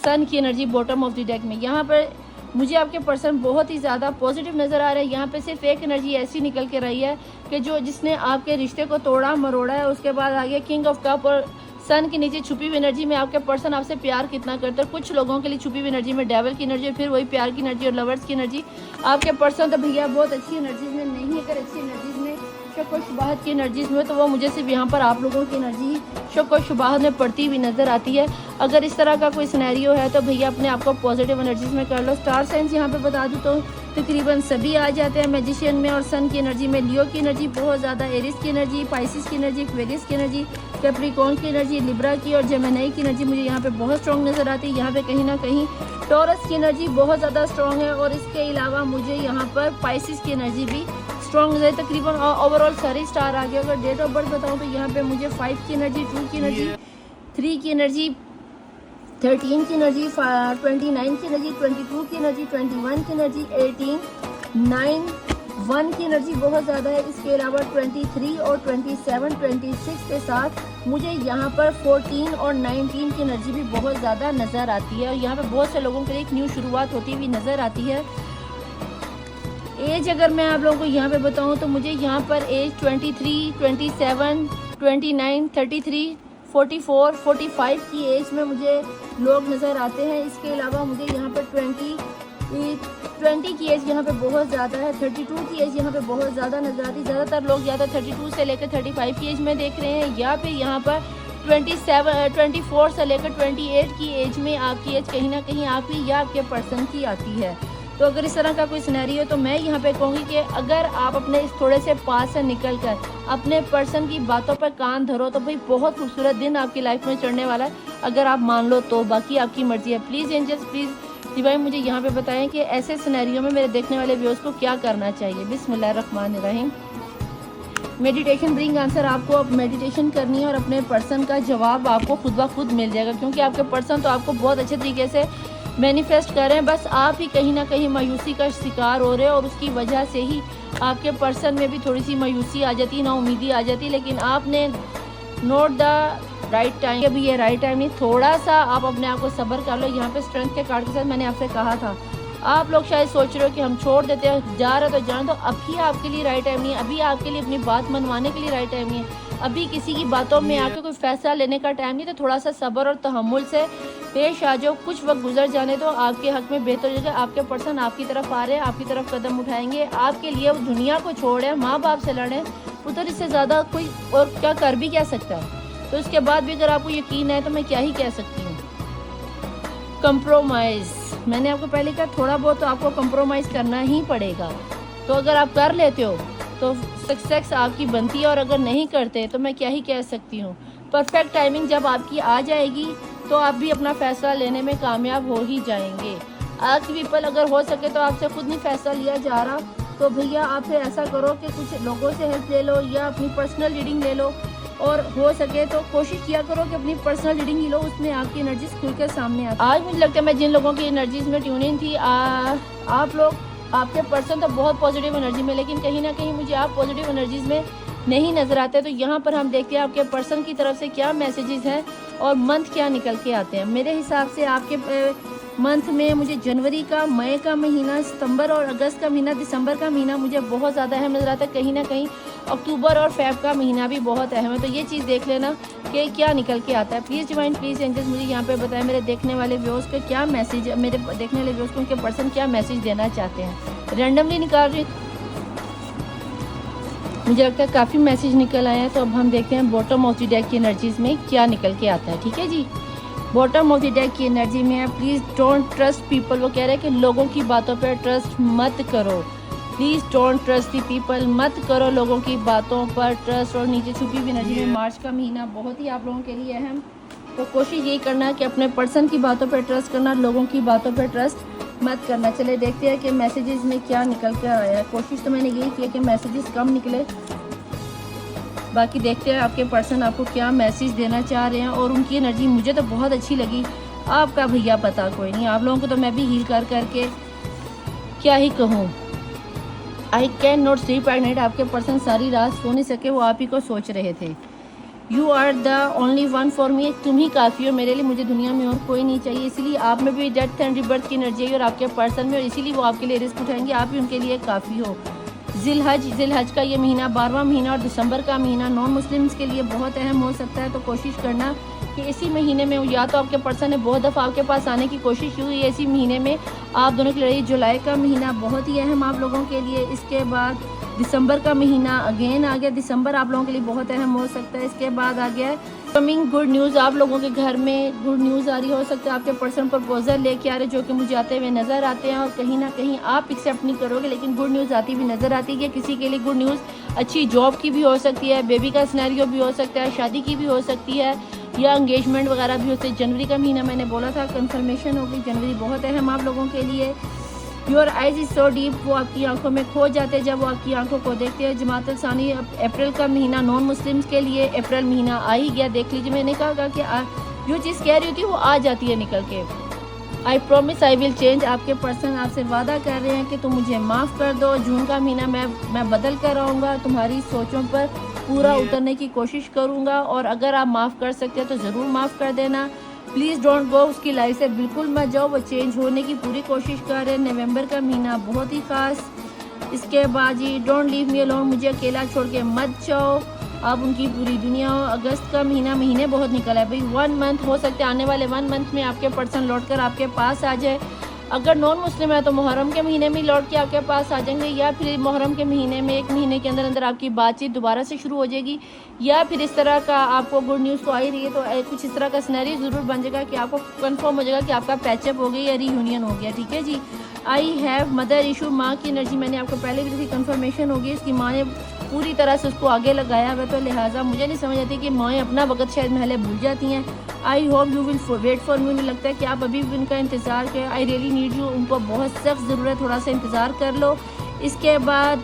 सन की energy bottom of the deck में। यहाँ पर मुझे आपके पर्सन बहुत ही ज़्यादा पॉजिटिव नज़र आ रहे हैं। यहाँ पे सिर्फ एक एनर्जी ऐसी निकल के रही है कि जिसने आपके रिश्ते को तोड़ा मरोड़ा है। उसके बाद आगे किंग ऑफ कप और सन के नीचे छुपी हुई एनर्जी में आपके पर्सन आपसे प्यार कितना करते हैं। कुछ लोगों के लिए छुपी हुई एनर्जी में डेविल की एनर्जी, फिर वही प्यार की एनर्जी और लवर्स की एनर्जी। आपके पर्सन तो भैया बहुत अच्छी एनर्जीज में नहीं है। अगर अच्छी एनर्जीज में शक और शुबाहत की एनर्जीज में, तो वो मुझे सिर्फ यहाँ पर आप लोगों की एनर्जी शक और शुबाहत में पड़ती हुई नज़र आती है। अगर इस तरह का कोई सिनेरियो है तो भैया अपने आप को पॉजिटिव एनर्जीज में कर लो। स्टार साइंस यहाँ पे बता दूँ तो तकरीबन सभी आ जाते हैं मैजिशियन में और सन की एनर्जी में। लियो की एनर्जी बहुत ज़्यादा, एरिस की एनर्जी, पाइसिस की एनर्जी, एक्वेरियस की एनर्जी, कैप्रिकॉर्न की एनर्जी, लिब्रा की और जेमिनी की एनर्जी मुझे यहाँ पे बहुत स्ट्रॉन्ग नज़र आती है। यहाँ पे कहीं ना कहीं टॉरस की एनर्जी बहुत ज़्यादा स्ट्रॉन्ग है। और इसके अलावा मुझे यहाँ पर पाइसिस की एनर्जी भी स्ट्रॉन्ग है। तकरीबन ओवरऑल सारे स्टार आ गए। अगर डेट ऑफ बर्थ बताऊँ तो यहाँ पे मुझे 5 की एनर्जी, 2 की एनर्जी, 3 की एनर्जी, 13 की एनर्जी, 29 की एनर्जी, 22 की एनर्जी, 21 की एनर्जी, 18, 9, 1 की एनर्जी बहुत ज़्यादा है। इसके अलावा 23 और 27, 26 के साथ मुझे यहाँ पर 14 और 19 की एनर्जी भी बहुत ज़्यादा नज़र आती है। और यहाँ पे बहुत से लोगों के लिए एक न्यू शुरुआत होती हुई नज़र आती है। एज अगर मैं आप लोगों को यहाँ पे बताऊँ तो मुझे यहाँ पर एज 23, 27, 29, 33, 44, 45 की एज में मुझे लोग नज़र आते हैं। इसके अलावा मुझे यहाँ पर 20 की एज यहाँ पे बहुत ज़्यादा है। 32 की एज यहाँ पे बहुत ज़्यादा नज़र आती है। ज़्यादातर लोग या तो 32 से लेकर 35 की एज में देख रहे हैं, या फिर यहाँ पर 24 से लेकर 28 की एज में आपकी एज कहीं ना कहीं आपकी या आपके पर्सन की आती है। तो अगर इस तरह का कोई सिनेरियो, तो मैं यहाँ पे कहूँगी कि अगर आप अपने इस थोड़े से पास से निकल कर अपने पर्सन की बातों पर कान धरो तो भाई बहुत खूबसूरत दिन आपकी लाइफ में चढ़ने वाला है। अगर आप मान लो तो, बाकी आपकी मर्जी है। प्लीज़ एंजल्स, प्लीज़ डिवाइन मुझे यहाँ पे बताएं कि ऐसे सिनेरियो में मेरे देखने वाले व्यूअर्स को क्या करना चाहिए। बिस्मिल्लाहिर्रहमानिर्रहीम। Meditation bring answer. आपको अब मेडिटेशन करनी है और अपने पर्सन का जवाब आपको खुद ब खुद मिल जाएगा, क्योंकि आपके पर्सन तो आपको बहुत अच्छे तरीके से मैनिफेस्ट कर रहे हैं। बस आप ही कहीं ना कहीं मायूसी का शिकार हो रहे हो और उसकी वजह से ही आपके पर्सन में भी थोड़ी सी मायूसी आ जाती है, ना उम्मीदी आ जाती है। लेकिन आपने नोट द राइट टाइम, अभी ये राइट टाइम नहीं, थोड़ा सा आप अपने आप को सब्र कर लो। यहाँ पे स्ट्रेंथ के कार्ड के साथ मैंने आपसे कहा था, आप लोग शायद सोच रहे हो कि हम छोड़ देते हैं, जा रहे तो जाने, तो अभी आपके लिए राइट टाइम नहीं है। अभी आपके लिए अपनी बात मनवाने के लिए राइट टाइम नहीं है। अभी किसी की बातों में आके कोई फैसला लेने का टाइम नहीं। तो थोड़ा सा सब्र और तहम्मुल से पेश आ जाओ, कुछ वक्त गुजर जाने तो आपके हक में बेहतर हो जाएगा। आपके पर्सन आपकी तरफ आ रहे हैं, आपकी तरफ कदम उठाएंगे, आपके लिए वो दुनिया को छोड़े, माँ बाप से लड़े, पुत्र, इससे ज़्यादा कोई और क्या कर भी क्या सकता है। तो इसके बाद भी अगर आपको यकीन है तो मैं क्या ही कह सकती हूँ। कंप्रोमाइज़, मैंने आपको पहले कहा थोड़ा बहुत तो आपको कंप्रोमाइज़ करना ही पड़ेगा। तो अगर आप कर लेते हो तो सक्सेस आपकी बनती है, और अगर नहीं करते तो मैं क्या ही कह सकती हूँ। परफेक्ट टाइमिंग जब आपकी आ जाएगी तो आप भी अपना फ़ैसला लेने में कामयाब हो ही जाएंगे। आज पीपल, अगर हो सके तो आपसे खुद नहीं फ़ैसला लिया जा रहा तो भैया आप फिर ऐसा करो कि कुछ लोगों से हेल्प ले लो या अपनी पर्सनल रीडिंग ले लो, और हो सके तो कोशिश किया करो कि अपनी पर्सनल रीडिंग ही लो, उसमें आपकी एनर्जीज खुलकर सामने आती है। आज मुझे लगता है मैं जिन लोगों की एनर्जीज में ट्यून इन थी, आप लोग, आपके पर्सन तो बहुत पॉजिटिव एनर्जी में, लेकिन कहीं ना कहीं मुझे आप पॉजिटिव एनर्जीज में नहीं नज़र आते। तो यहाँ पर हम देखते हैं आपके पर्सन की तरफ से क्या मैसेजेस हैं और मंथ क्या निकल के आते हैं। मेरे हिसाब से आपके मंथ में मुझे जनवरी का, मई का महीना, सितंबर और अगस्त का महीना, दिसंबर का महीना मुझे बहुत ज़्यादा अहम नज़र आता है। कहीं ना कहीं अक्टूबर और फेब का महीना भी बहुत अहम है। तो ये चीज़ देख लेना कि क्या निकल के आता है। प्लीज़ डिवाइन, प्लीज़ एंजल्स मुझे यहाँ पे बताएं मेरे देखने वाले व्यूअर्स को क्या मैसेज, मेरे देखने वाले व्यूअर्स को उनके पर्सन क्या मैसेज देना चाहते हैं। रैंडमली निकाल रही, मुझे लगता है काफ़ी मैसेज निकल आए हैं। तो अब हम देखते हैं बॉटम ऑफ द डेक की एनर्जीज़ में क्या निकल के आता है। ठीक है जी, बॉटम ऑफ द डेक की एनर्जी में है। Please don't trust people. वो कह रहे हैं कि लोगों की बातों पर ट्रस्ट मत करो। Please don't trust the people. मत करो लोगों की बातों पर ट्रस्ट। और नीचे छुपी हुई एनर्जी में मार्च का महीना बहुत ही आप लोगों के लिए अहम, तो कोशिश यही करना कि अपने पर्सन की बातों पर ट्रस्ट करना, लोगों की बातों पर ट्रस्ट मत करना। चले देखते हैं कि मैसेजेस में क्या निकल कर आया है। कोशिश तो मैंने यही की कि मैसेजेस कम निकले, बाकी देखते हैं आपके पर्सन आपको क्या मैसेज देना चाह रहे हैं। और उनकी एनर्जी मुझे तो बहुत अच्छी लगी, आपका भैया पता कोई नहीं। आप लोगों को तो मैं भी हील कर करके क्या ही कहूँ। I can not sleep at night. आपके पर्सन सारी रात सो नहीं सके, वो आप ही को सोच रहे थे। You are the only one for me. तुम ही काफ़ी हो मेरे लिए, मुझे दुनिया में और कोई नहीं चाहिए। इसीलिए आप में भी डेथ एंड रिबर्थ की एनर्जी है और आपके पर्सन में, और इसीलिए वो आपके लिए रिस्क उठाएंगे। आप भी उनके लिए काफ़ी हो। जिलहज का ये महीना 12वां महीना और दिसंबर का महीना नॉन मुस्लिम्स के लिए बहुत अहम हो सकता है। तो कोशिश करना कि इसी महीने में, या तो आपके पर्सन ने बहुत दफ़ा आपके पास आने की कोशिश की हुई है, इसी महीने में आप दोनों की लड़ाई। जुलाई का महीना बहुत ही अहम आप लोगों के लिए। इसके बाद दिसंबर का महीना अगेन आ गया। दिसंबर आप लोगों के लिए बहुत अहम हो सकता है। इसके बाद आ गया कमिंग गुड न्यूज़। आप लोगों के घर में गुड न्यूज़ आ रही हो सकता है। आपके पर्सन प्रपोजल लेके आ रहे जो कि मुझे आते हुए नज़र आते हैं, और कहीं ना कहीं आप एक्सेप्ट नहीं करोगे, लेकिन गुड न्यूज़ आती हुई नज़र आती है। किसी के लिए गुड न्यूज़ अच्छी जॉब की भी हो सकती है, बेबी का सिनेरियो भी हो सकता है, शादी की भी हो सकती है, या एंगेजमेंट वगैरह भी होते हैं। जनवरी का महीना मैंने बोला था कंफर्मेशन होगी। जनवरी बहुत अहम आप लोगों के लिए। Your eyes is so deep. वो आपकी आंखों में खो जाते हैं जब वो आपकी आंखों को देखते हैं। जमात सानी अप्रैल का महीना नॉन मुस्लिम्स के लिए। अप्रैल महीना आ ही गया, देख लीजिए। मैंने कहा कि जो चीज़ कह रही होती है वो आ जाती है निकल के। I promise I will change. आपके पर्सन आपसे वादा कर रहे हैं कि तुम मुझे माफ़ कर दो। जून का महीना मैं बदल कर आऊँगा, तुम्हारी सोचों पर पूरा उतरने की कोशिश करूँगा, और अगर आप माफ़ कर सकते हैं तो ज़रूर माफ़ कर देना। Please don't go. उसकी लाइफ से बिल्कुल मत जाओ, वो चेंज होने की पूरी कोशिश कर रहे हैं। नवंबर का महीना बहुत ही ख़ास। इसके बाद जी डोंट लीव मी अलोन। मुझे अकेला छोड़ के मत जाओ, आप उनकी पूरी दुनिया हो। अगस्त का महीना, महीने बहुत निकला है भाई। 1 मंथ हो सकते हैं, आने वाले 1 मंथ में आपके पर्सन लौट कर आपके पास आ जाए। अगर नॉन मुस्लिम है तो मुहर्रम के महीने में लौट के आपके पास आ जाएंगे, या फिर मुहर्रम के महीने में 1 महीने के अंदर अंदर आपकी बातचीत दोबारा से शुरू हो जाएगी, या फिर इस तरह का आपको गुड न्यूज़ तो आ ही रही है, तो कुछ इस तरह का सिनेरियो ज़रूर बन जाएगा कि आपको कंफर्म हो जाएगा कि आपका पैचअप हो गया या रीयूनियन हो गया। ठीक है जी। I have mother issue. माँ की एनर्जी मैंने आपको पहले भी दी, कंफर्मेशन होगी। इसकी माँ ने पूरी तरह से उसको आगे लगाया हुआ, तो लिहाजा मुझे नहीं समझ आती कि माएँ अपना वक्त शायद महले भूल जाती हैं। I hope you will wait for me. मुझे लगता है कि आप अभी भी उनका इंतज़ार करें। I really need you. उनको बहुत सख्त ज़रूरत, थोड़ा सा इंतज़ार कर लो। इसके बाद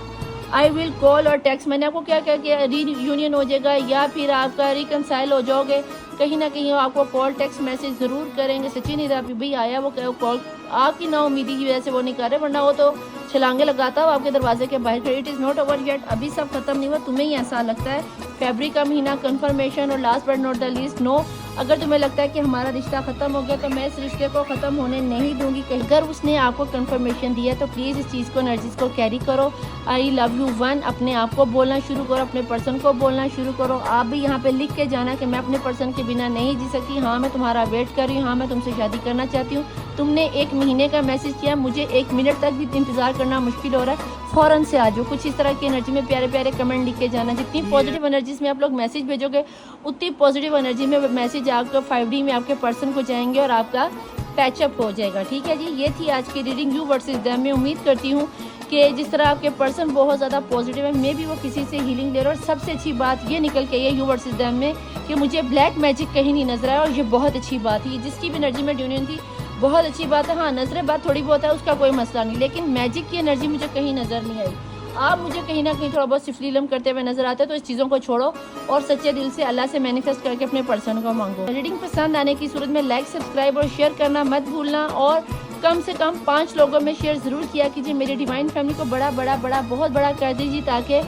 आई विल कॉल और टेक्स्ट। मैंने आपको क्या क्या किया, रीयूनियन हो जाएगा या फिर आपका रिकनसाइल हो जाओगे, कहीं ना कहीं आपको कॉल टेक्स्ट मैसेज ज़रूर करेंगे। सचिन इधर भाई आया, वो कॉल आपकी ना उम्मीदी की वजह से वो नहीं कर रहे, वरना वो तो छलांगे लगाता हो आपके दरवाजे के बाहर खड़े। It is not over yet. अभी सब खत्म नहीं हुआ, तुम्हें ही ऐसा लगता है। फरवरी का महीना कंफर्मेशन। और last but not the least no. अगर तुम्हें लगता है कि हमारा रिश्ता ख़त्म हो गया तो मैं इस रिश्ते को ख़त्म होने नहीं दूंगी। अगर उसने आपको कंफर्मेशन दिया तो प्लीज़ इस चीज़ को, एनर्जीज को कैरी करो। आई लव यू 1 अपने आप को बोलना शुरू करो, अपने पर्सन को बोलना शुरू करो। आप भी यहाँ पे लिख के जाना कि मैं अपने पर्सन के बिना नहीं जी सकती। हाँ मैं तुम्हारा वेट कर रही हूँ, हाँ मैं तुमसे शादी करना चाहती हूँ। तुमने 1 महीने का मैसेज किया, मुझे 1 मिनट तक भी इंतज़ार करना मुश्किल हो रहा है, फ़ौरन से आ जाओ। कुछ इस तरह की एनर्जी में प्यारे प्यारे कमेंट लिख के जाना। जितनी पॉजिटिव एनर्जीज में आप लोग मैसेज भेजोगे, उतनी पॉजिटिव एनर्जी में मैसेज आपको 5D में आपके पर्सन को जाएंगे और आपका पैचअप हो जाएगा। ठीक है जी। ये थी आज की रीडिंग यू वर्सेस देम में। उम्मीद करती हूँ कि जिस तरह आपके पर्सन बहुत ज़्यादा पॉजिटिव है, मे भी वो किसी से हीलिंग ले रहे हो। और सबसे अच्छी बात ये निकल के ये यू वर्सेस देम में कि मुझे ब्लैक मैजिक कहीं नहीं नजर आया, और ये बहुत अच्छी बात है। जिसकी भी एनर्जी में यूनियन थी बहुत अच्छी बात है। हाँ नजरें बात थोड़ी बहुत है, उसका कोई मसला नहीं, लेकिन मैजिक की एनर्जी मुझे कहीं नज़र नहीं आई। आप मुझे कहीं ना कहीं थोड़ा बहुत सिफलीलम करते हुए नजर आते हैं। तो इस चीज़ों को छोड़ो और सच्चे दिल से अल्लाह से मैनिफेस्ट करके अपने पर्सन को मांगो। रीडिंग पसंद आने की सूरत में लाइक, सब्सक्राइब और शेयर करना मत भूलना, और कम से कम 5 लोगों में शेयर ज़रूर किया कीजिए। मेरी डिवाइन फैमिली को बहुत बड़ा कर दीजिए, ताकि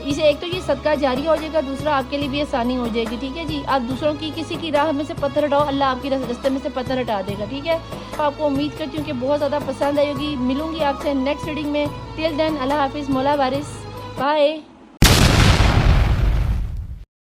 इसे एक तो ये सदका जारी हो जाएगा, दूसरा आपके लिए भी आसानी हो जाएगी। ठीक है जी। आप दूसरों की किसी की राह में से पत्थर हटाओ, अल्लाह आपकी रास्ते में से पत्थर हटा देगा। ठीक है। तो आपको उम्मीद करती हूँ कि बहुत ज़्यादा पसंद आएगी। मिलूंगी आपसे नेक्स्ट रीडिंग में। टिल देन अल्लाह हाफिज़, मौला वारिस, बाय।